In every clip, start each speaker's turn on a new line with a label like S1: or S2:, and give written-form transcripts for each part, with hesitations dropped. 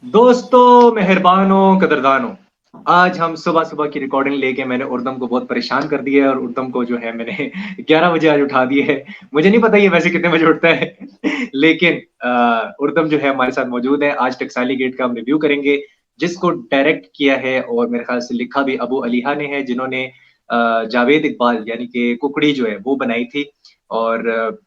S1: दोस्तों, मेहरबानों, कदरदानों, आज हम सुबह-सुबह की रिकॉर्डिंग लेके मैंने उर्दम को बहुत परेशान कर दिया है और उर्दम को जो है मैंने 11 बजे आज उठा दिया है। मुझे नहीं पता ये वैसे कितने बजे उठता है लेकिन उर्दम जो है हमारे साथ मौजूद है। आज टकसाली गेट का हम रिव्यू करेंगे, जिसको डायरेक्ट किया है और मेरे ख़्याल से लिखा भी अबू अलीहा ने है, जिन्होंने जावेद इकबाल यानी कि कुकड़ी जो है वो बनाई थी और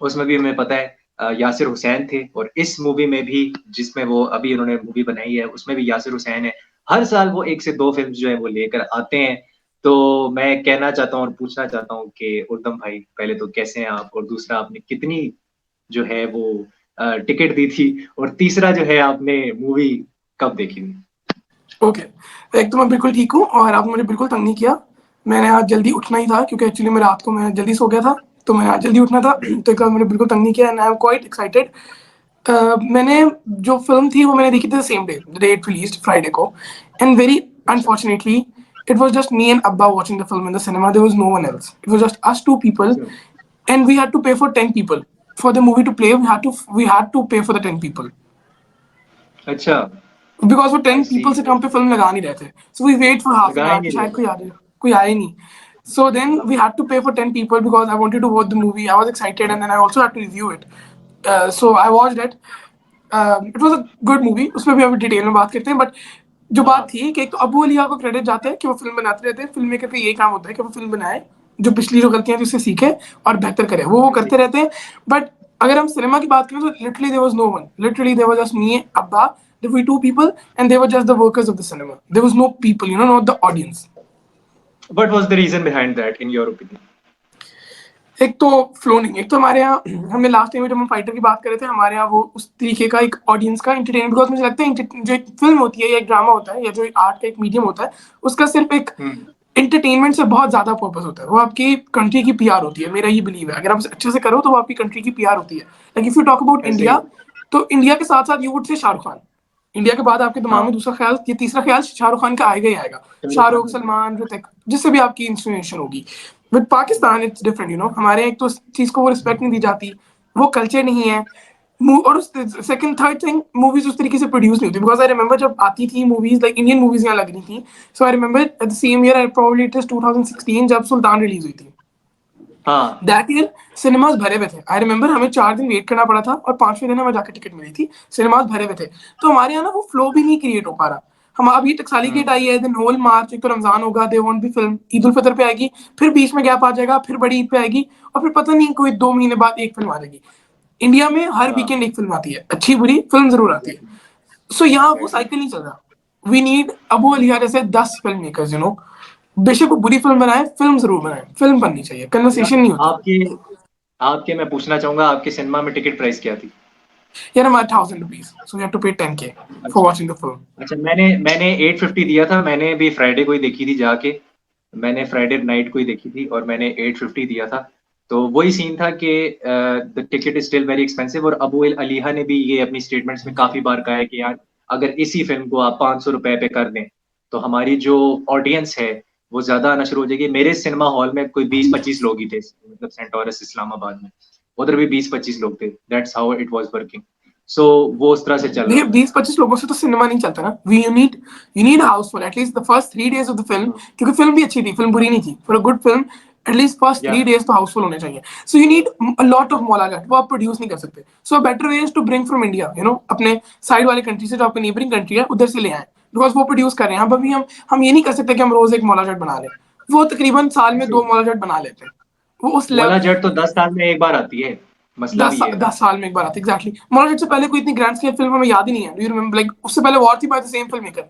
S1: उसमें भी हमें पता है यासिर हुसैन थे और इस मूवी में भी जिसमें वो अभी उन्होंने मूवी बनाई है, उसमें भी यासिर हुसैन है। हर साल वो 1 से 2 फ़िल्म्स जो है वो लेकर आते हैं। तो मैं कहना चाहता हूँ और पूछना चाहता हूँ कि उर्दम भाई पहले तो कैसे हैं आप? और दूसरा आपने कितनी जो है वो टिकट दी थी? और तीसरा जो है आपने मूवी कब देखी थी?
S2: ओके। एक तो मैं बिल्कुल ठीक हूँ और आपने मुझे बिल्कुल तंग नहीं किया। मैंने आज जल्दी उठना ही था क्योंकि एक्चुअली मैं रात को मैं जल्दी सो गया था, तो मैंने आज जल्दी उठना था तो एक बार मैंने बिल्कुल तंग नहीं किया and I am quite excited. मैंने जो फ़िल्म थी वो मैंने देखी थी the same day, the day it released Friday को एंड वेरी
S1: अच्छा,
S2: unfortunately it was just me and अब्बा watching the film in the cinema, there was no one else. It was just us 2 people
S1: अच्छा,
S2: and we had to pay for 10 people. For the movie to play we had to pay for the 10 people
S1: अच्छा,
S2: because वो
S1: आई
S2: 10
S1: सी।
S2: People से कम पे film लगा नहीं रहे थे। So we wait for half an
S1: लगा ही
S2: आवर
S1: नहीं
S2: कि
S1: रहे
S2: शायद
S1: थे।
S2: कोई आ जाए, कोई आया ही नहीं। So then we had to pay for 10 people because I wanted to watch the movie. I was excited and then I also had to review it. So I watched it. It was a good movie. उसमें भी अभी detail में बात करते हैं, but जो बात
S1: हाँ,
S2: थी कि एक तो अबू अलिया को क्रेडिट जाता है कि वो फिल्म बनाते रहते हैं। फिल्म मेकर का यही काम होता है कि वो फिल्म बनाए, जो पिछली जो गलतियां थी उससे सीखे और बेहतर करे, वो
S1: जी।
S2: करते रहते हैं। बट अगर हम सिनेमा की बात करें तो literally there was no one, literally there was just me, अब्बा, there were two people and they were just the workers of the cinema. There was no people, not the audience.
S1: What was the reason behind that in your opinion?
S2: एक तो flow नहीं, एक तो हमारे यहाँ हमने last time जब हम फाइटर की बात कर रहे थे, हमारे यहाँ वो उस तरीके का एक ऑडियंस का एंटरटेनमेंट, बिकॉज मुझे लगता है जो एक फिल्म होती है या एक ड्रामा होता है या जो आर्ट का एक मीडियम होता है, उसका सिर्फ एक
S1: हुँ,
S2: एंटरटेनमेंट से बहुत ज्यादा पर्पस होता है। वो आपकी कंट्री की पीआर होती है, मेरा ये बिलीव है। अगर आप अच्छे से करो तो वो आपकी कंट्री की पीआर होती है। Like if you talk about
S1: ऐसे ही
S2: इंडिया, तो इंडिया के साथ साथ you would say Shahrukh Khan. India के बाद आपके दिमाग में
S1: हाँ,
S2: दूसरा ख्याल, ये तीसरा ख्याल शाहरुख खान का आएगा ही आएगा।
S1: शाहरुख खान
S2: शाहरुख,
S1: ने भी।
S2: सलमान, ऋतिक, जिससे भी आपकी इंस्पिरेशन होगी। बट पाकिस्तान इट्स डिफरेंट, हमारे यहाँ एक तो इस चीज को वो रिस्पेक्ट नहीं दी जाती, वो कल्चर नहीं है। और सेकंड थर्ड थिंग, मूवीज उस तरीके से प्रोड्यूस नहीं होती। बिकॉज आई रिमेंबर जब आती थी मूवीज, लाइक इंडियन मूवीज यहाँ लग रही थी। So I remember at the same year, probably it is 2016, जब सुल्तान रिलीज हुई थी।
S1: हाँ,
S2: दैट ईयर सिनेमाज भरे हुए थे। आई रिमेंबर हमें 4 दिन वेट करना पड़ा था और 5वें दिन हमें जाकर टिकट मिली थी। सिनेमाज भरे हुए थे। तो हमारे यहाँ ना वो फ्लो भी नहीं क्रिएट हो पा रहा। हम अभी टकसाली
S1: हुँ,
S2: गेट आई है, देन होल मार्च, एक तो रमजान होगा, they won't be film, Eid ul Fitr पे आएगी, फिर बीच में गैप आ जाएगा, फिर बड़ी ईद पे आएगी, और फिर पता नहीं कोई 2 महीने बाद एक फिल्म आ जाएगी। इंडिया में हर
S1: हाँ,
S2: वीकेंड एक फिल्म आती है, अच्छी बुरी फिल्म जरूर आती है।
S1: एग्ज़ैक्टली,
S2: सो यहाँ वो
S1: एग्ज़ैक्टली।
S2: साइकिल नहीं चल रहा। वी नीड अबू अलिया जैसे 10 फिल्म मेकर्स, बेशक वो बुरी फिल्म बनाए, फिल्म जरूर बनाए, फिल्म बननी चाहिए,
S1: अच्छा,
S2: कन्वर्सेशन नहीं होती।
S1: आपकी आपके मैं पूछना चाहूँगा आपके सिनेमा में टिकट प्राइस क्या थी?
S2: यार हमारा ₹1000, सो वी हैव टू पे 10K फॉर
S1: अच्छा,
S2: वॉचिंग द फिल्म।
S1: अच्छा मैंने 850 दिया था, मैंने भी फ्राइडे को ही देखी थी जाके। मैंने फ्राइडे नाइट को ही देखी थी और मैंने 850 दिया था। तो वही सीन था कि the ticket is still very expensive और अबू अल अलीहा ने भी ये अपनी स्टेटमेंट्स में काफ़ी बार कहा है कि यार अगर इसी फ़िल्म को आप ₹500 पे कर दें, तो हमारी जो ऑडियंस है, वो ज़्यादा आना शुरू हो जाएगी। मेरे सिनेमा हॉल में कोई 20-25 लोग ही थे, मतलब सेंटोरस इस्लामाबाद में। उधर भी 20-25 लोग थे। That's how it was working. So वो उस तरह से चल
S2: देखिए
S1: रहा था।
S2: 20-25 लोगों से तो सिनेमा नहीं चलता ना। We you need housefull at least the first 3 days of the film,
S1: हाँ,
S2: क्योंकि फिल्म भी अच्छी थी, फिल्म बुरी नहीं थी। For a good film at least first
S1: या
S2: 3 डेज तो हाउसफुल होने चाहिए। So you need a lot of मौला वो आप प्रोड्यूस नहीं कर सकते। So better way is to bring from India, अपने साइड वाले कंट्री से, जो आपकी नेबरिंग कंट्री है, उधर से ले आए, बिकॉज वो प्रोड्यूस कर रहे हैं। अब अभी हम ये नहीं कर सकते कि हम रोज एक मौला बना लें। वो तकरीबन साल में
S1: ऐसे
S2: 2 मौला बना लेते हैं। वो उस
S1: मौला जट तो 10 साल में एक बार आती है, मसला
S2: दस
S1: भी ये है।
S2: 10 साल में एक बार आती है, एग्जैक्टली। मोनालिट से पहले कोई इतनी ग्रैंड स्केल फिल्म हमें याद ही नहीं है। डू यू रिमेंबर, लाइक उससे पहले वॉर थी by the same film maker,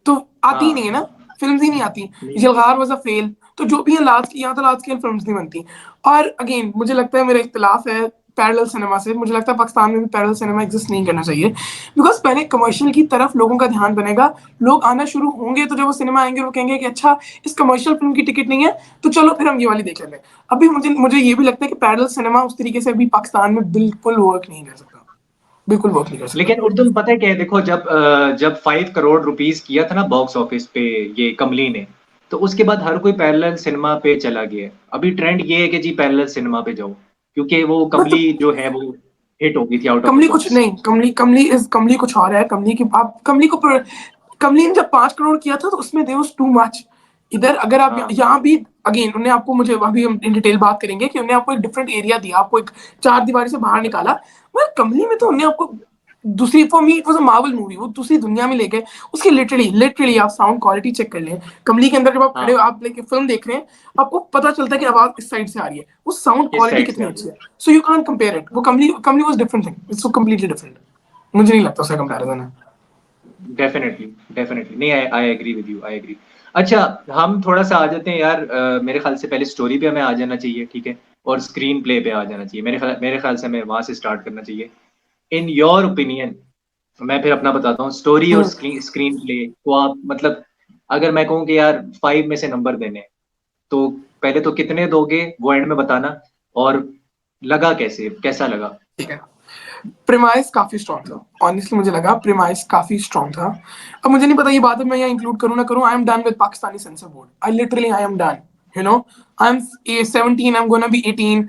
S2: तो आती ही नहीं है
S1: हाँ,
S2: ना, फिल्म ही नहीं आती।
S1: नहीं आती।
S2: यलगार वाज अ फेल। तो जो भी है लास्ट की, यहाँ तो लास्ट स्केल फिल्म नहीं बनती। और अगेन मुझे लगता है मेरा इख्तिलाफ है पैरेलल सिनेमा से। मुझे लगता है पाकिस्तान में भी पैरेलल सिनेमा एग्जिस्ट नहीं करना चाहिए, बिकॉज पहले कमर्शियल की तरफ लोगों का ध्यान बनेगा, लोग आना शुरू होंगे, तो जब वो सिनेमा आएंगे वो कहेंगे कि अच्छा, इस कमर्शियल फिल्म की टिकट नहीं है, तो चलो फिर हम ये वाली देख लेते हैं। अभी मुझे मुझे ये भी लगता है कि पैरेलल सिनेमा उस तरीके से अभी पाकिस्तान में बिल्कुल वर्क नहीं कर सकता, बिल्कुल वर्क नहीं कर सकता।
S1: लेकिन उर्दू पता है क्या है, देखो जब 5 करोड़ रुपीस किया था ना बॉक्स ऑफिस पे ये कमली ने, तो उसके बाद हर कोई पैरेलल सिनेमा पे चला गया है। अभी ट्रेंड ये है कि जी पैरेलल सिनेमा पे जाओ, क्योंकि वो
S2: बट
S1: कमली जो है वो हिट हो गई थी आउट ऑफ द
S2: कमली कुछ
S1: बॉक्स।
S2: नहीं, कमली कुछ और है। कमली की आप कमली ने जब 5 करोड़ किया था तो उसमें देयर वाज टू मच। इधर अगर आप
S1: हाँ
S2: यहाँ भी अगेन उन्हें आपको, मुझे अभी हम इन डिटेल बात करेंगे कि उन्हें आपको एक डिफरेंट एरिया दिया, आपको एक चार दीवारी से बाहर निकाला। मगर कमली में तो उन्हें आपको दूसरी, for me it was a Marvel movie, वो दूसरी दुनिया में लेके उसकी लिटरली लिटरली आप साउंड क्वालिटी चेक कर लें। कमली के अंदर जब आप खड़े
S1: हाँ,
S2: आप लाइक फिल्म देख रहे हैं, आपको पता चलता है कि आवाज इस साइड से आ रही है, वो साउंड
S1: किस
S2: क्वालिटी
S1: साइड से
S2: कितनी
S1: आ रही
S2: अच्छी
S1: है।
S2: है। So you can't compare it. वो Kamli Kamli was different thing, it's so completely different. मुझे नहीं लगता उसका कंपैरिजन है।
S1: डेफिनेटली, डेफिनेटली नहीं, I I agree with you, I agree. अच्छा, हम थोड़ा सा आ जाते हैं यार, मेरे ख्याल से पहले स्टोरी पे हमें आ जाना चाहिए, ठीक है, और स्क्रीन प्ले पे आ जाना चाहिए। मेरे ख्याल से हमें वहां से स्टार्ट करना चाहिए। इन योर ओपिनियन, मैं फिर अपना बताता हूँ, स्टोरी और स्क्रीन प्ले को आप मतलब, अगर मैं कहूँ कि यार 5 में से नंबर देने हैं, तो पहले तो कितने दोगे वो एंड में बताना, और लगा कैसे, कैसा लगा।
S2: ठीक है, प्रीमाइस काफी स्ट्रॉन्ग था। ऑनेस्टली मुझे लगा प्रीमाइस काफी स्ट्रॉन्ग था। अब मुझे नहीं पता ये बात मैं यहाँ इंक्लूड करूँ ना करूँ, I am done with Pakistani censor board. I literally I am done, you know. I am 17, I am gonna be 18।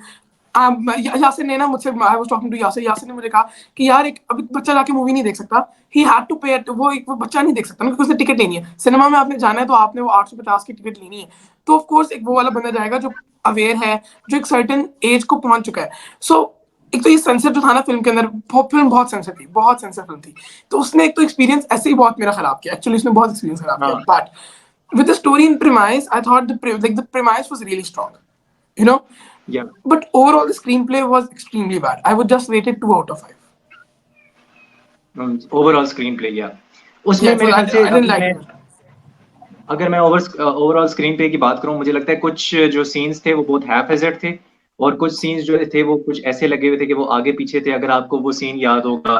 S2: Yasir ने ना मुझसे, I was talking to Yasir, Yasir ने मुझे कहा कि यार एक अभी बच्चा जाके मूवी नहीं देख सकता, ही हैड टू पे। वो बच्चा नहीं देख सकता ना, क्योंकि उसने टिकट लेनी है सिनेमा में। आपने जाना है तो आपने वो 850 की टिकट लेनी है। तो ऑफ कोर्स एक वो वाला बंदा जाएगा जो अवेयर है, जो एक सर्टेन एज को पहुंच चुका है। सो एक तो ये सेंसर जो था ना फिल्म के अंदर, फिल्म बहुत सेंसर थी, बहुत सेंसर फिल्म थी। तो उसने एक तो एक्सपीरियंस ऐसे ही बहुत मेरा खराब किया, एक्चुअली उसने बहुत एक्सपीरियंस खराब किया।
S1: हाँ,
S2: but with the story in premise, I thought the premise was really strong, you know.
S1: या
S2: But overall, the screenplay was extremely bad. I would just rate it 2 out of 5.
S1: Overall screen play, या
S2: Yeah,
S1: उसमें
S2: it
S1: मेरे
S2: was.
S1: ख्याल से,
S2: I didn't like it.
S1: अगर मैं overall screen play की बात करूं, मुझे लगता है कुछ जो सीन्स थे वो बहुत हैफेजेड थे, और कुछ सीन्स जो थे वो कुछ ऐसे लगे हुए थे कि वो आगे पीछे थे। अगर आपको वो सीन याद होगा,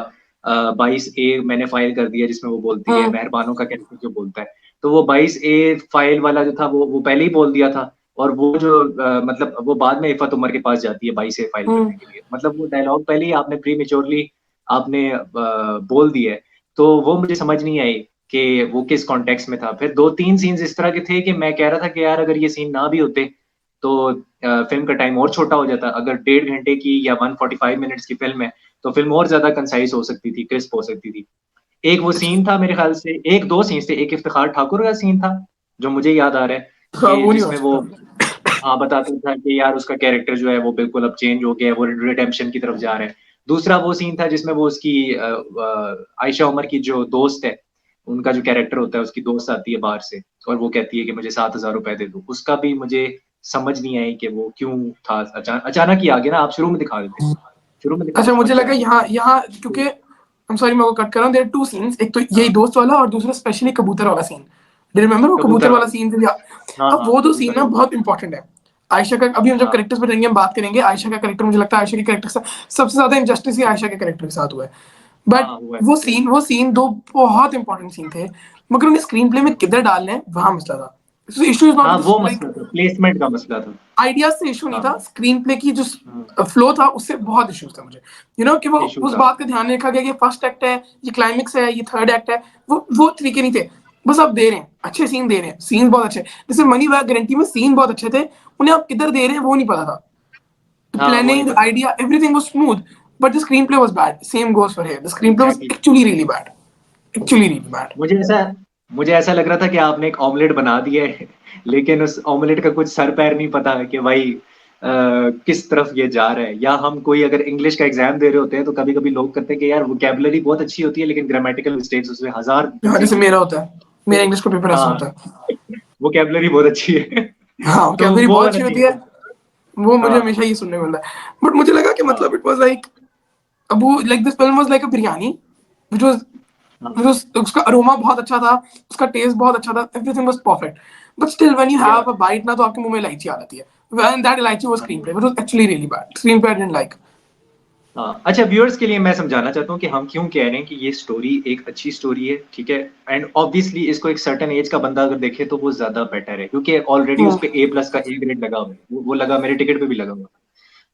S1: 22A मैंने फाइल कर दिया, जिसमें वो बोलती है,
S2: Hmm.
S1: मेहरबानों का कैरेक्टर जो बोलता है, तो वो 22A फाइल वाला जो था वो पहले ही बोल दिया था। और वो जो मतलब वो बाद में इफ़त उमर के पास जाती है 22A फाइल
S2: Hmm.
S1: करने के लिए, मतलब वो डायलॉग पहले ही आपने प्रीमेच्योरली आपने बोल दिया है। तो वो मुझे समझ नहीं आई कि वो किस कॉन्टेक्स्ट में था। फिर 2-3 सीन्स इस तरह के थे कि मैं कह रहा था कि यार अगर ये सीन ना भी होते, तो फ़िल्म का टाइम और छोटा हो जाता। अगर 1.5 घंटे की या 145 मिनट्स की फ़िल्म है, तो फ़िल्म और ज़्यादा कंसाइज़ हो सकती थी, क्रिस्प हो सकती थी। एक वो सीन था मेरे ख़्याल से, 1-2 सीन्स थे। एक इफ्तिख़ार ठाकुर का सीन था, जो मुझे याद आ रहा है,
S2: हाँ,
S1: कि
S2: वो नहीं हो
S1: जिसमें वो
S2: सकता।
S1: हाँ, बताता था कि यार उसका कैरेक्टर जो है वो बिल्कुल अब चेंज हो गया है, वो रिडेम्पशन की तरफ जा रहा है। दूसरा वो सीन था जिसमें वो उसकी आयशा उमर की जो दोस्त है, उनका जो कैरेक्टर होता है, उसकी दोस्त आती है बाहर से और वो कहती है कि मुझे 7,000 रुपए दे दो। उसका भी मुझे समझ नहीं आई कि वो क्यों था, अचानक ही आ गया ना, आप शुरू में दिखा देते। शुरू में दिखा
S2: अच्छा,
S1: देते
S2: मुझे
S1: क्या
S2: लगा
S1: है।
S2: यहाँ यहाँ क्योंकि I'm sorry मैं वो कट कर रहा हूँ। देयर टू सीन्स, एक तो यही
S1: हाँ,
S2: दोस्त वाला और दूसरा स्पेशली कबूतर वाला सीन। डू रिमेंबर वो कबूतर
S1: कबूतर
S2: वाला
S1: वाला।
S2: सीन था?
S1: हाँ,
S2: अब
S1: हाँ,
S2: वो दो सीन
S1: कबूतर
S2: ना
S1: वाला।
S2: बहुत इंपॉर्टेंट है। आयशा का, अभी हम जब
S1: हाँ,
S2: करेक्टर्स पे जाएंगे हम बात करेंगे। आयशा का करेक्टर, मुझे लगता है आयशा के करेक्टर से सबसे ज्यादा इंजस्टिस ही आयशा के करेक्टर के साथ हुआ है। बट
S1: हाँ, हुआ है।
S2: वो सीन दो बहुत इंपॉर्टेंट सीन थे, मगर उन्हें स्क्रीन प्ले में किधर डालने हैं वहां मसला था। इशू इज
S1: हाँ,
S2: नॉट
S1: वो
S2: लाइक
S1: मसला था, प्लेसमेंट का मसला था।
S2: आइडियाज से इशू नहीं
S1: हाँ,
S2: था, स्क्रीन प्ले की जो
S1: हाँ,
S2: फ्लो था उससे बहुत इश्यूज था मुझे। कि वो
S1: इशू
S2: उस
S1: था।
S2: बात का ध्यान नहीं रखा गया कि फर्स्ट एक्ट है, ये क्लाइमेक्स है, ये थर्ड एक्ट है। वो तरीके नहीं थे। बस आप दे रहे हैं अच्छे सीन, दे रहे हैं सीन बहुत अच्छे, जैसे मनी बैक गारंटी में सीन बहुत अच्छे थे, उन्हें आप किधर दे रहे हैं वो नहीं पता था।
S1: हाँ, वो नहीं
S2: प्लानिंग
S1: पता।
S2: Idea everything was smooth, but the screen play was bad. Same goes for here, the screen play was
S1: exactly.
S2: Actually really bad, actually really bad.
S1: मुझे ऐसा मुझे ऐसा लग रहा था कि आपने एक ऑमलेट बना दिया है, लेकिन उस ऑमलेट का कुछ सर पैर नहीं पता कि भाई किस तरफ ये जा रहा है। या हम कोई अगर इंग्लिश का एग्जाम दे रहे होते हैं, तो कभी-कभी लोग कहते हैं कि यार वोकैब्युलरी बहुत अच्छी होती है, लेकिन ग्रामेटिकल मिस्टेक्स उसमें हज़ार
S2: हाँ,
S1: फंसी
S2: जैसे
S1: हुई
S2: मेरा
S1: होती
S2: होता है,
S1: है।
S2: मेरा
S1: तो
S2: इंग्लिश का पेपर ऐसा
S1: हाँ,
S2: होता है।
S1: वोकैब्युलरी बहुत अच्छी है।
S2: हाँ,
S1: तो
S2: वोकैबुलरी
S1: वो
S2: बहुत
S1: वाला
S2: अच्छी होती
S1: सीन
S2: है।
S1: था।
S2: वो मुझे
S1: हाँ,
S2: हमेशा ही सुनने को मिलता है। बट मुझे लगा कि
S1: हाँ,
S2: मतलब इट वाज लाइक, अब वो like this film was like a biryani which was,
S1: हाँ,
S2: उसका अरोमा बहुत अच्छा था, उसका टेस्ट बहुत अच्छा था, everything was perfect. But still when you
S1: या
S2: हैव अ बाइट ना, तो आपके मुंह में इलायची आ जाती है। व्हेन दैट इलायची वाज
S1: हाँ।
S2: Screen play, which was actually really bad. Screen play I didn't like.
S1: हाँ, अच्छा, व्यूअर्स के लिए मैं समझाना चाहता हूँ कि हम क्यों कह रहे हैं कि ये स्टोरी एक अच्छी स्टोरी है, ठीक है? एंड ऑब्वियसली इसको एक सर्टेन एज का बंदा अगर देखे तो वो ज़्यादा बेटर है, क्योंकि ऑलरेडी उस पे A+ का ए ग्रेड लगा हुआ है। वो लगा, मेरे टिकट पे भी लगा हुआ है।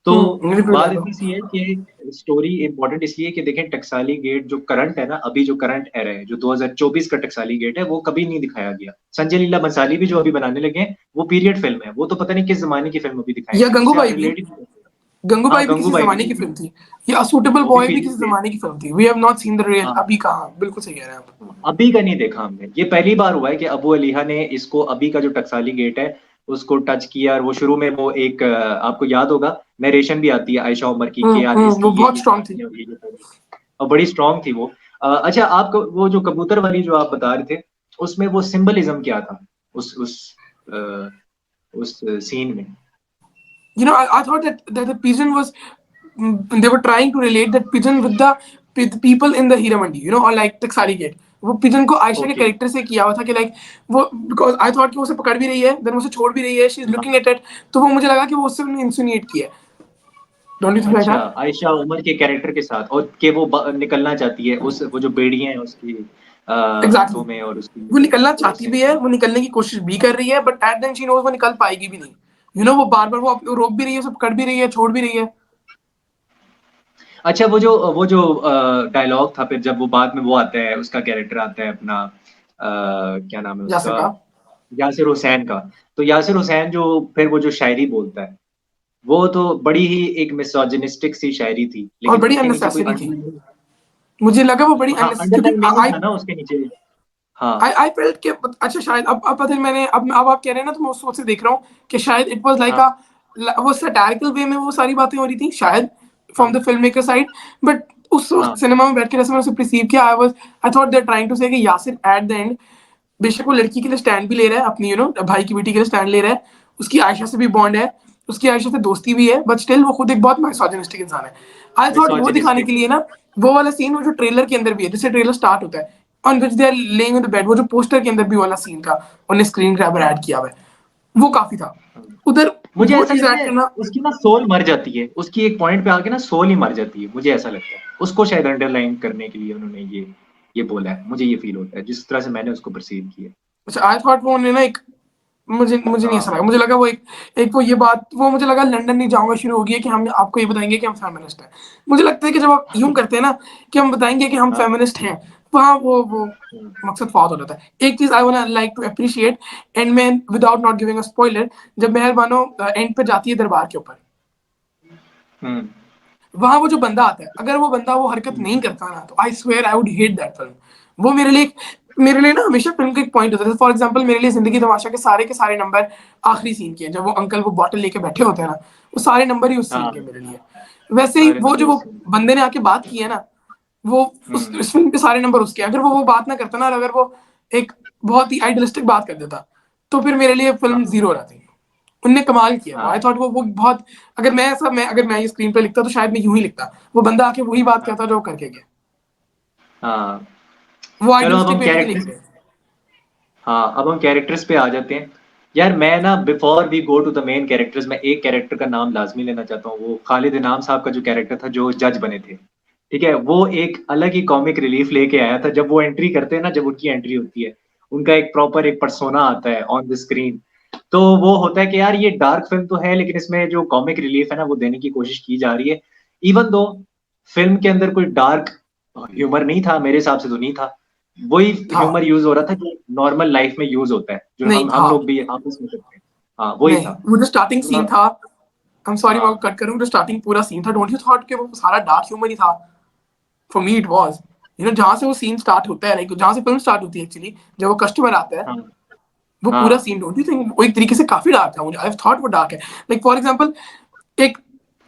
S1: तो
S2: मुझे भी
S1: बात
S2: लगा।
S1: इतनी सी है कि स्टोरी इम्पोर्टेंट इसलिए कि देखें, टकसाली गेट जो करंट है ना, अभी जो करंट एरा है, जो 2024 का टकसाली गेट है, वो कभी नहीं दिखाया गया। संजय लीला बंसाली भी जो अभी बनाने लगे हैं, वो पीरियड फ़िल्म है। वो तो पता नहीं किस ज़माने की फ़िल्म अभी
S2: या
S1: दिखाएँगे, उससे आप
S2: गंगूबाई भी,
S1: रिलेट ही नहीं कर सकते।
S2: गंगूबाई भी किसी
S1: गंगूबाई भी
S2: जमाने की
S1: थी,
S2: फिल्म थी, ये अ सूटेबल
S1: वो भी
S2: बॉय भी किसी
S1: पीरियड।
S2: जमाने की फिल्म थी। We have not seen the real,
S1: हाँ,
S2: अभी कहाँ, बिल्कुल सही कह रहे हैं आप।
S1: अभी का नहीं देखा हमने। ये पहली बार हुआ है कि अबू अलीहा ने इसको, अभी का जो टकसाली गेट है उसको टच किया। और वो शुरू में वो एक आपको याद होगा नरेशन भी आती है आयशा उमर की कि यार इसकी
S2: वो बहुत
S1: ये
S2: स्ट्रांग थी।
S1: कहानी और ये और बड़ी स्ट्रांग थी वो। अच्छा, आपको वो जो कबूतर वाली जो आप बता रहे थे, उसमें वो सिंबलिज्म क्या था अ, उस सीन में?
S2: You know, I thought that the pigeon was, they were trying to relate that pigeon with the people in the Hira Mandi, you know, or like Taksali Gate. वो पिजन को आयशा के
S1: okay.
S2: Character से किया हुआ था कि like वो, because I thought कि वो उसे पकड़ भी रही है, देन उसे छोड़ भी रही है, she is looking at it, तो वो मुझे लगा कि वो उससे इंसिनुएट किया है। डोंट यू थिंक लाइक
S1: अच्छा,
S2: दैट?
S1: आयशा उमर के कैरेक्टर के साथ, और कि वो निकलना चाहती है उस, वो जो बेड़ियां हैं उसकी
S2: एग्जैक्टली,
S1: हाथों में और उसकी
S2: वो निकलना
S1: वो
S2: चाहती भी है,
S1: सिंबल।
S2: वो निकलने की कोशिश भी कर रही है, but at then she knows वो निकल पाएगी भी नहीं। यू नो, वो बार बार वो रोक भी रही है, उसे पकड़ भी रही है, छोड़ भी रही है।
S1: अच्छा, वो जो डायलॉग था फिर जब वो बाद में वो आता है, उसका कैरेक्टर आता है अपना, क्या नाम है
S2: यासिर
S1: उसका,
S2: का।
S1: यासिर हुसैन का। तो यासिर हुसैन जो फिर वो जो शायरी बोलता है, वो तो बड़ी ही एक मिसोजिनिस्टिक सी शायरी थी,
S2: और
S1: लेकिन
S2: बड़ी
S1: उसके नीचे कोई
S2: अननेसेसरी थी,
S1: अंडरलाइन।
S2: मुझे लगा वो बड़ी
S1: हाँ,
S2: अननेसेसरी,
S1: अंडरलाइन
S2: क्योंकि
S1: मीनिंग
S2: आई
S1: था ना उसके नीचे। हाँ,
S2: आई फेल्ट कि, अच्छा शायद अब पता है, मैंने अब आप कह रहे हैं ना, तो मैं उस वक्त से देख रहा हूँ कि शायद इट वाज लाइक
S1: हाँ,
S2: अ, वो सैटारिकल वे में वो सारी बातें हो रही थी शायद, फ्रॉम
S1: हाँ,
S2: the film maker side. But उस
S1: हाँ,
S2: वक्त सिनेमा में बैठ के जैसे मैंने उसे परसीव किया, I thought they are trying to say कि यासिर एट द एंड बेशक वो लड़की के लिए स्टैंड भी ले रहा है, अपनी यू नो भाई की बेटी के लिए स्टैंड ले रहा है, उसकी आयशा से भी बॉन्ड है, उसकी आयशा से दोस्ती भी है, बट स्टिल वो खुद एक बहुत मिसोजिनिस्टिक इंसान है। आई थॉट वो दिखाने
S1: मिसोजिनिस्टिक।
S2: के लिए ना, वो वाला सीन वो जो ट्रेलर के अंदर भी है, जिससे ट्रेलर स्टार्ट होता है, on which they are laying on the bed, वो जो पोस्टर के अंदर भी वाला सीन था, उन्हें स्क्रीन ग्रैबर ऐड
S1: हाँ,
S2: किया हुआ है, वो काफी था
S1: हाँ।
S2: उधर,
S1: मुझे
S2: वो
S1: ऐसा
S2: चीज
S1: लगता
S2: ऐड
S1: है
S2: करना।
S1: उसकी ना सोल मर जाती है, उसकी एक पॉइंट पे आके ना सोल ही मर जाती है, मुझे ऐसा लगता है। उसको शायद अंडरलाइन करने के लिए उन्होंने ये बोला है, मुझे ये फील होता है जिस तरह से मैंने उसको परसीव किया।
S2: अच्छा, आई थॉट वो उन्हें ना एक, मुझे मुझे नहीं ऐसा
S1: हाँ,
S2: लगा, मुझे लगा वो एक, एक वो ये बात, वो मुझे लगा लंदन नहीं जाऊंगा शुरू होगी है कि हम आपको ये बताएंगे कि हम फेमिनिस्ट हैं। मुझे लगता है कि जब आप यूं करते हैं ना कि हम बताएंगे कि हम
S1: हाँ,
S2: फेमिनिस्ट हैं, वहाँ वो
S1: हम्म,
S2: मकसद फाउत हो जाता है। एक चीज I want like to appreciate and man, without not giving a spoiler, जब मेहरबानो एंड पे जाती है दरबार के ऊपर,
S1: हम्म,
S2: वहां वो जो बंदा आता है, अगर वो बंदा वो हरकत नहीं करता ना, तो I swear I would hate that film. वो मेरे लिए ना हमेशा फिल्म का एक पॉइंट होता है। फॉर एग्जांपल मेरे लिए जिंदगी तमाशा के सारे नंबर आखिरी सीन के हैं, जब वो अंकल वो बॉटल लेके बैठे होते हैं ना, वो सारे नंबर ही उस सीन के
S1: हाँ,
S2: मेरे लिए। वैसे ही
S1: सारे
S2: वो जो
S1: नंबर
S2: वो
S1: उससे।
S2: बंदे ने आके बात की है ना, वो
S1: हम्म,
S2: उस फिल्म के सारे नंबर उसके हैं। अगर वो बात ना करता ना, और अगर वो एक बहुत ही आइडियलिस्टिक बात कर देता, तो फिर मेरे लिए फिल्म
S1: हाँ,
S2: जीरो रहती। उनने कमाल किया वो, आई
S1: हाँ,
S2: थॉट वो बहुत, अगर मैं ये स्क्रीन पे लिखता तो शायद मैं यूं ही लिखता, वो बंदा आके वही बात
S1: हाँ,
S2: कहता जो वो करके गया,
S1: हाँ।
S2: वो
S1: चलो अब
S2: आइडियलिस्टिक
S1: हम
S2: वे में नहीं लिख
S1: कैरेक्टर्स,
S2: रहे।
S1: हाँ, अब हम कैरेक्टर्स पे आ जाते हैं। यार मैं ना, before we go to the main characters, मैं एक कैरेक्टर का नाम लाजमी लेना चाहता हूँ। वो खालिद इनाम साहब का जो कैरेक्टर था, जो जज बने थे, ठीक है, वो एक अलग ही कॉमिक रिलीफ लेके आया था। जब वो एंट्री करते हैं ना, जब उनकी एंट्री होती है, उनका एक प्रॉपर एक पर्सोना आता है ऑन द स्क्रीन। तो वो होता है कि यार ये डार्क फिल्म तो है, लेकिन इसमें जो कॉमिक रिलीफ है ना, वो देने की कोशिश की जा रही है। इवन दो फिल्म के अंदर कोई डार्क ह्यूमर नहीं था, मेरे हिसाब से तो नहीं था। वही
S2: था,
S1: ह्यूमर यूज हो रहा था जो नॉर्मल लाइफ में यूज होता है, जो
S2: नहीं
S1: हम
S2: था,
S1: लोग भी आपस में करते हैं। हाँ, वही
S2: नहीं,
S1: था।
S2: वो जो स्टार्टिंग सीन था, आई एम सॉरी मैं
S1: हाँ,
S2: कट करूं, जो स्टार्टिंग पूरा सीन था, डोंट यू थॉट कि वो सारा डार्क ह्यूमर ही था? For me it was, you know, जहां से वो सीन स्टार्ट होता है, लाइक जहां से फिल्म स्टार्ट होती है एक्चुअली, जब वो कस्टमर आता है,
S1: हाँ,
S2: वो पूरा
S1: हाँ।
S2: सीन, डोंट यू थिंक वो एक तरीके से काफी डार्क था? मुझे आई थॉट वो डार्क है। लाइक फॉर एग्जांपल, एक,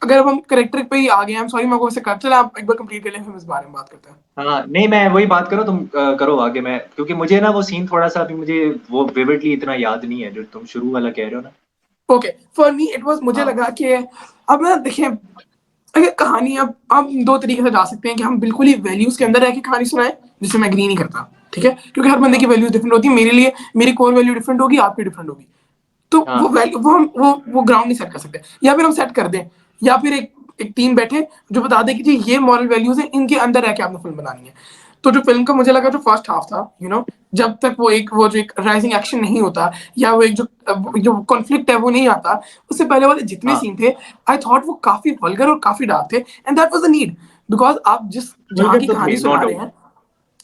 S2: अगर अब हम करेक्टर पे ही आ गए, आई एम सॉरी मैं को ऐसे कर, चला आप एक बार कंप्लीट कर लें, फिर इस बारे में बात करते हैं।
S1: हाँ, नहीं, मैं वही बात करो, तुम करो आगे। मैं, क्योंकि मुझे ना वो सीन थोड़ा सा अभी मुझे वो विविडली इतना याद नहीं है जो तुम शुरू वाला कह रहे हो ना।
S2: Okay, for me it was, मुझे
S1: हाँ,
S2: लगा कि अब ना देखिए, अगर कहानी, अब हम दो तरीके से जा सकते हैं कि हम बिल्कुल ही वैल्यूज के अंदर रह के कहानी सुनाएं, जिससे मैं एग्री नहीं करता, ठीक है, क्योंकि हर बंदे की
S1: हाँ,
S2: वैल्यूज डिफरेंट होती है। मेरे लिए मेरी कोर वैल्यू डिफरेंट होगी, आपकी डिफरेंट होगी, तो वो
S1: हाँ,
S2: वैल्यू वो हम वो ग्राउंड नहीं सेट कर सकते। या फिर हम सेट कर दें, या फिर एक एक टीम बैठे जो बता दे कि जी ये मॉरल वैल्यूज है, इनके अंदर रह के आपने फिल्म बनानी है। तो जो फिल्म का मुझे लगा जो फर्स्ट हाफ था, यू नो, जब तक वो जो एक राइजिंग एक्शन नहीं होता, या वो एक जो कॉन्फ्लिक्ट है वो नहीं आता, उससे पहले वाले जितने
S1: हाँ।
S2: सीन थे, आई थॉट वो काफी वल्गर और काफी डार्क थे, and that was the need. Because आप जिस जहाँ
S1: वल्गर
S2: की
S1: तो
S2: कहानी
S1: थे, नो
S2: सुना रहे
S1: डाउट।
S2: हैं,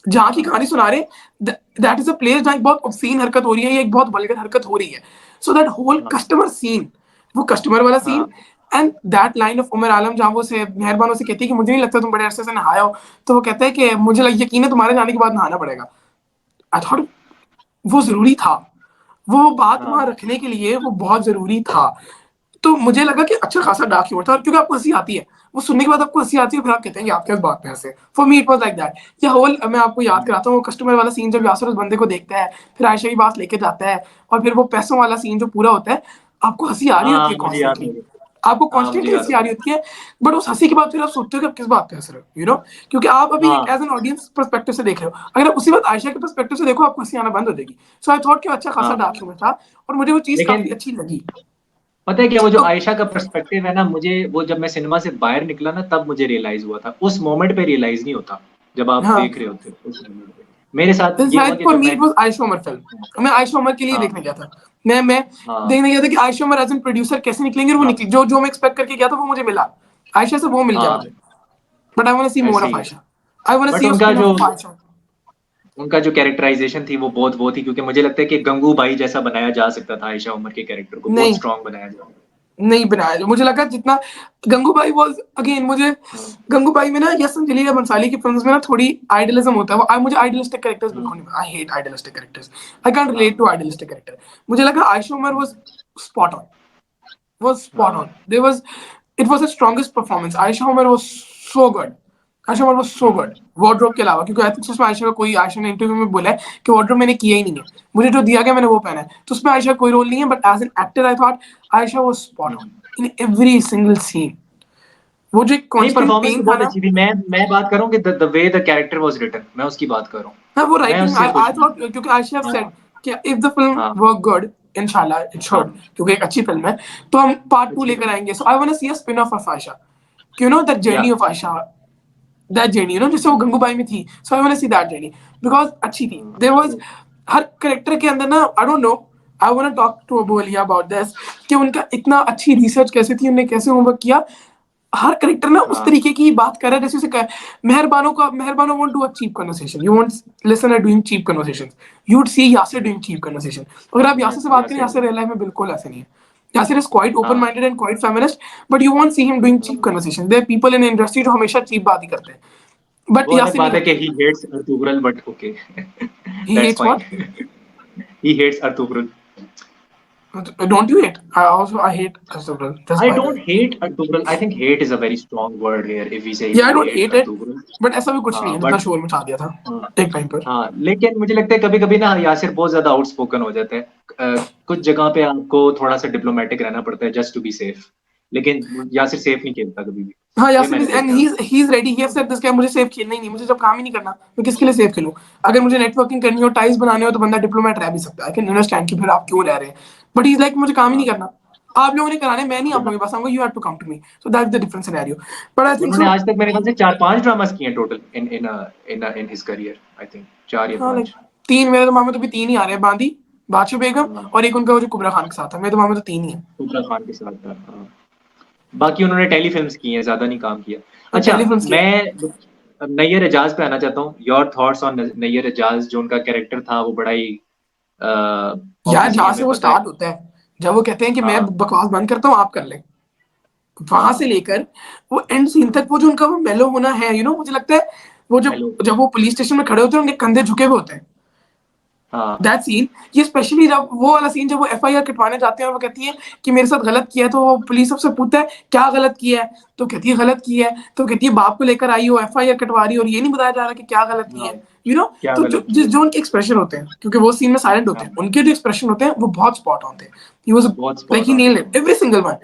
S2: जहाँ की
S1: हाँ,
S2: कहानी सुना रहे, दैट इज अ प्लेस जहाँ एक बहुत ऑब्सीन हरकत हो रही है, या एक बहुत वल्गर हरकत हो रही है। सो दैट होल
S1: हाँ,
S2: कस्टमर सीन, वो कस्टमर वाला सीन,
S1: हाँ,
S2: and that line of Umar Alam जहाँ वो से मेहरबानों से कहती है कि मुझे नहीं लगता तुम बड़े अरसे से नहाए हो, तो वो कहता है कि मुझे यकीन है तुम्हारे जाने के बाद नहाना पड़ेगा। आई थॉट वो ज़रूरी था। वो बात
S1: हाँ
S2: वहाँ रखने के लिए वो बहुत ज़रूरी था। तो मुझे लगा कि अच्छा खासा डार्क ह्यूमर था, क्योंकि आपको हँसी आती है। वो सुनने के बाद आपको हँसी आती है, फिर आप कहते हैं कि आप किस बात पे हँसे। For me it was like that. ये होल मैं आपको याद कराता हूँ, वो कस्टमर वाला सीन जब यासर उस बंदे को देखता है, फिर आयशा की बात लेके जाता है, और फिर वो पैसों वाला सीन जो पूरा होता है, आपको हँसी आ रही
S1: हाँ,
S2: होती है
S1: मुझे याद हो
S2: कॉन्स्टेंटली।
S1: गया।
S2: आपको
S1: हाँ, मुझे
S2: कॉन्स्टेंटली
S1: याद
S2: हँसी
S1: हो
S2: आ
S1: गया।
S2: रही होती है, बट उस हँसी के बाद फिर आप सोचते हो कि आप किस बात पे हँस रहे हो, क्योंकि आप अभी
S1: हाँ,
S2: एक एज़ एन ऑडियंस पर्सपेक्टिव से देख रहे हो। अगर आप उसी वक़्त आयशा के पर्सपेक्टिव से देखो, आपको हँसी आना बंद हो जाएगी। सो आई थॉट कि अच्छा खासा
S1: हाँ।
S2: डार्क ह्यूमर था, और मुझे वो चीज़
S1: लेकिन
S2: काफ़ी अच्छी लगी।
S1: पता है क्या, वो जो
S2: तो
S1: आयशा का पर्सपेक्टिव है ना, मुझे वो जब मैं सिनेमा से बाहर निकला ना, तब मुझे रियलाइज़ हुआ था। उस मोमेंट पे रियलाइज़ नहीं होता, जब आप
S2: हाँ,
S1: देख रहे होते हो उस मोमेंट पे। मेरे साथ
S2: इट्स
S1: ये हुआ
S2: लाइक
S1: कि
S2: फॉर
S1: जब
S2: मी
S1: मैं
S2: it was Ayesha Omar film. मैं आयशा उमर के लिए
S1: हाँ,
S2: देखने गया था। मैं
S1: हाँ,
S2: देखने गया था कि Ayesha Omar as an producer कैसे निकलेंगे, और वो
S1: हाँ,
S2: निकली। जो मैं एक्सपेक्ट करके गया था, वो मुझे मिला। आयशा से वो मिल गया
S1: हाँ,
S2: मुझे। But I want to see more
S1: ऐसे
S2: ऑफ
S1: ही है।
S2: Ayesha. I want to
S1: but
S2: see a spin off Ayesha.
S1: उनका जो कैरेक्टराइज़ेशन थी वो वो थी, क्योंकि मुझे लगता है कि गंगू भाई जैसा बनाया जा सकता था आयशा उमर के कैरेक्टर को, बहुत
S2: नहीं,
S1: स्ट्रॉन्ग बनाया जा।
S2: नहीं बनाया। मुझे लगा जितना गंगूबाई वाज़ अगेन, मुझे
S1: हाँ,
S2: गंगूबाई में ना यस अंजलि बंसाली की फ़िल्म्स में ना थोड़ी आइडियलिज़्म होता है। वो मुझे आइडियलिस्टिक कैरेक्टर्स
S1: हुँ,
S2: बिल्कुल नहीं, I hate idealistic characters. I can't
S1: हाँ,
S2: रिलेट टू आइडियलिस्टिक कैरेक्टर। मुझे लगा Ayesha Omar was spot on. Was spot
S1: हाँ,
S2: on. It was the strongest performance. Aisha Umar was so good. Ayesha Omar was so good. Wardrobe के अलावा, क्योंकि आई थिंक उसमें आयशा का कोई, आयशा ने इंटरव्यू में बोला है कि वार्डरोब मैंने किया ही नहीं है, मुझे जो दिया गया मैंने वो पहना है। तो उसमें आयशा का कोई रोल नहीं है, but as an actor I thought Ayesha was spot
S1: हुँ।
S2: On in every single scene. वो जो एक
S1: नहीं,
S2: कांस्टेंट
S1: परफ़ॉर्मेंस तो
S2: पेन था
S1: बहुत
S2: ना,
S1: अच्छी थी। मैं बात कर रहा हूँ कि the way the character was written, मैं उसकी बात कर रहा हूँ।
S2: हाँ, वो
S1: मैं
S2: राइटिंग
S1: उससे
S2: आई
S1: खुश हूँ।
S2: थॉट, क्योंकि आयशा हैव सेड
S1: हाँ,
S2: कि इफ द फिल्म
S1: हाँ,
S2: वर्क गुड, इंशाल्लाह इट शुड,
S1: हाँ,
S2: क्योंकि एक अच्छी फिल्म है, तो हम पार्ट 2
S1: अच्छी
S2: लेकर
S1: फ़िल्म है।
S2: आएंगे। So I want to see a spin off Ayesha, you know that
S1: या
S2: journey of Aisha, that journey, जैसे वो गंगूबाई में थी। So I want to see that journey, because अच्छी थी। देयर वाज हर करेक्टर के अंदर ना, I don't know, I want to talk to Abu Alia about this, कि उनका इतना अच्छी रिसर्च कैसे थी, उन्होंने कैसे होमवर्क किया। हर करेक्टर ना उस
S1: हाँ,
S2: तरीके की बात कर रहा है, जैसे उसे Mehrbano won't do a cheap conversation, you won't listen a doing cheap conversation, you would see Yasir doing cheap conversation. अगर आप यासिर से बात
S1: या
S2: करें,
S1: सेड
S2: यासिर रियल लाइफ में बिल्कुल ऐसे नहीं है। Yasir is quite
S1: हाँ,
S2: open-minded and quite feminist, but you won't see him doing cheap
S1: हाँ।
S2: conversation. There are people in the industry जो हमेशा cheap बात ही करते हैं, but
S1: वो अलग
S2: यासिर नहीं
S1: बात है कि
S2: करता।
S1: He hates Ertugrul, but okay,
S2: He
S1: that's
S2: hates
S1: fine.
S2: what?
S1: He hates Ertugrul.
S2: Don't you hate? I hate Astagfirullah. Just
S1: I
S2: by the
S1: don't
S2: way.
S1: hate Artugrul. I think hate is a very strong word here if we say
S2: Yeah, I
S1: we
S2: don't
S1: hate
S2: hate it,
S1: Artugrul.
S2: but ऐसा भी कुछ नहीं
S1: हाँ,
S2: है जितना
S1: but
S2: शोर मचा दिया था
S1: हाँ,
S2: एक टाइम पर।
S1: हाँ, लेकिन मुझे लगता है कभी-कभी ना यासिर बहुत ज़्यादा आउटस्पोकन हो जाता है। कुछ जगह पे आपको थोड़ा-सा डिप्लोमैटिक रहना पड़ता है जस्ट टू बी सेफ। लेकिन यासिर सेफ नहीं खेलता कभी भी।
S2: हाँ,
S1: ये
S2: यासिर
S1: मैंने
S2: इज एंड
S1: देखा है उसको।
S2: He is ready, he have said this, कि मुझे सेफ खेलना ही नहीं, मुझे जब काम ही नहीं करना, मैं किसके लिए सेफ खेलूं। अगर मुझे नेटवर्किंग करनी हो, टाइज बनाने हो, तो बंदा डिप्लोमेट रह भी सकता है। आई कैन अंडरस्टैंड कि फिर आप क्यों रह रहे हैं, बट ही इज लाइक मुझे काम ही
S1: हाँ,
S2: नहीं करना। आप लोगों ने कराने, मैं नहीं आप लोगों के पास आऊंगा, you have to come to me. So that's the different scenario, but I think
S1: उन्होंने
S2: सो।
S1: आज तक मेरे ख्याल से 4-5 ड्रामास किए हैं total in his career, I think 4 या
S2: हाँ, लाइक
S1: 5।
S2: 3 मेरे दिमाग में तो भी 3 ही आ रहे हैं, बांदी, बादशाह बेगम,
S1: हाँ,
S2: और एक उनका वो जो कुबरा खान के साथ था। मेरे दिमाग में तो 3 ही है।
S1: फुकरा खान के साथ था। हाँ। बाकी उन्होंने टेलीफ़िल्म्स की हैं, ज़्यादा नहीं काम किया।
S2: और
S1: अच्छा,
S2: टेलीफिल्म्स किए।
S1: मैं नैयर एजाज पे आना चाहता हूँ। Your thoughts on Nayyar Ejaz, जो उनका कैरेक्टर था वो बड़ा ही
S2: यार
S1: ऑब्वियसली
S2: जहाँ से
S1: हमें
S2: वो
S1: पता है।
S2: स्टार्ट होता है, जब वो कहते हैं कि मैं
S1: हाँ,
S2: बकवास बंद करता हूँ, आप कर ले, वहां से
S1: हाँ,
S2: लेकर वो एंड सीन तक, वो जो उनका वो मेलो होना है, मुझे लगता है वो
S1: हेलो,
S2: जब वो पुलिस स्टेशन में खड़े होते हैं, उनके कंधे झुके हुए होते हैं।
S1: हाँ,
S2: दैट सीन, ये स्पेशली जब वो वाला सीन, जब वो एफआईआर कटवाने जाते हैं और वो कहती है कि मेरे साथ गलत किया है, तो वो पुलिस सबसे पूछता है क्या गलत किया है, तो कहती है गलत किया है, तो कहती है बाप को लेकर आई हो, एफआईआर कटवा रही हो, और ये नहीं बताया जा रहा कि क्या गलत किया
S1: हाँ,
S2: है।
S1: क्या
S2: तो
S1: गलत किया?
S2: जो उनके एक्सप्रेशन होते हैं, क्योंकि वो सीन में साइलेंट होते
S1: हाँ,
S2: हैं, उनके जो एक्सप्रेशन होते हैं वो बहुत स्पॉट ऑन थे। ही वाज
S1: बहुत
S2: लाइक
S1: स्पॉट
S2: ही
S1: ऑन थे।
S2: Nailed it every single one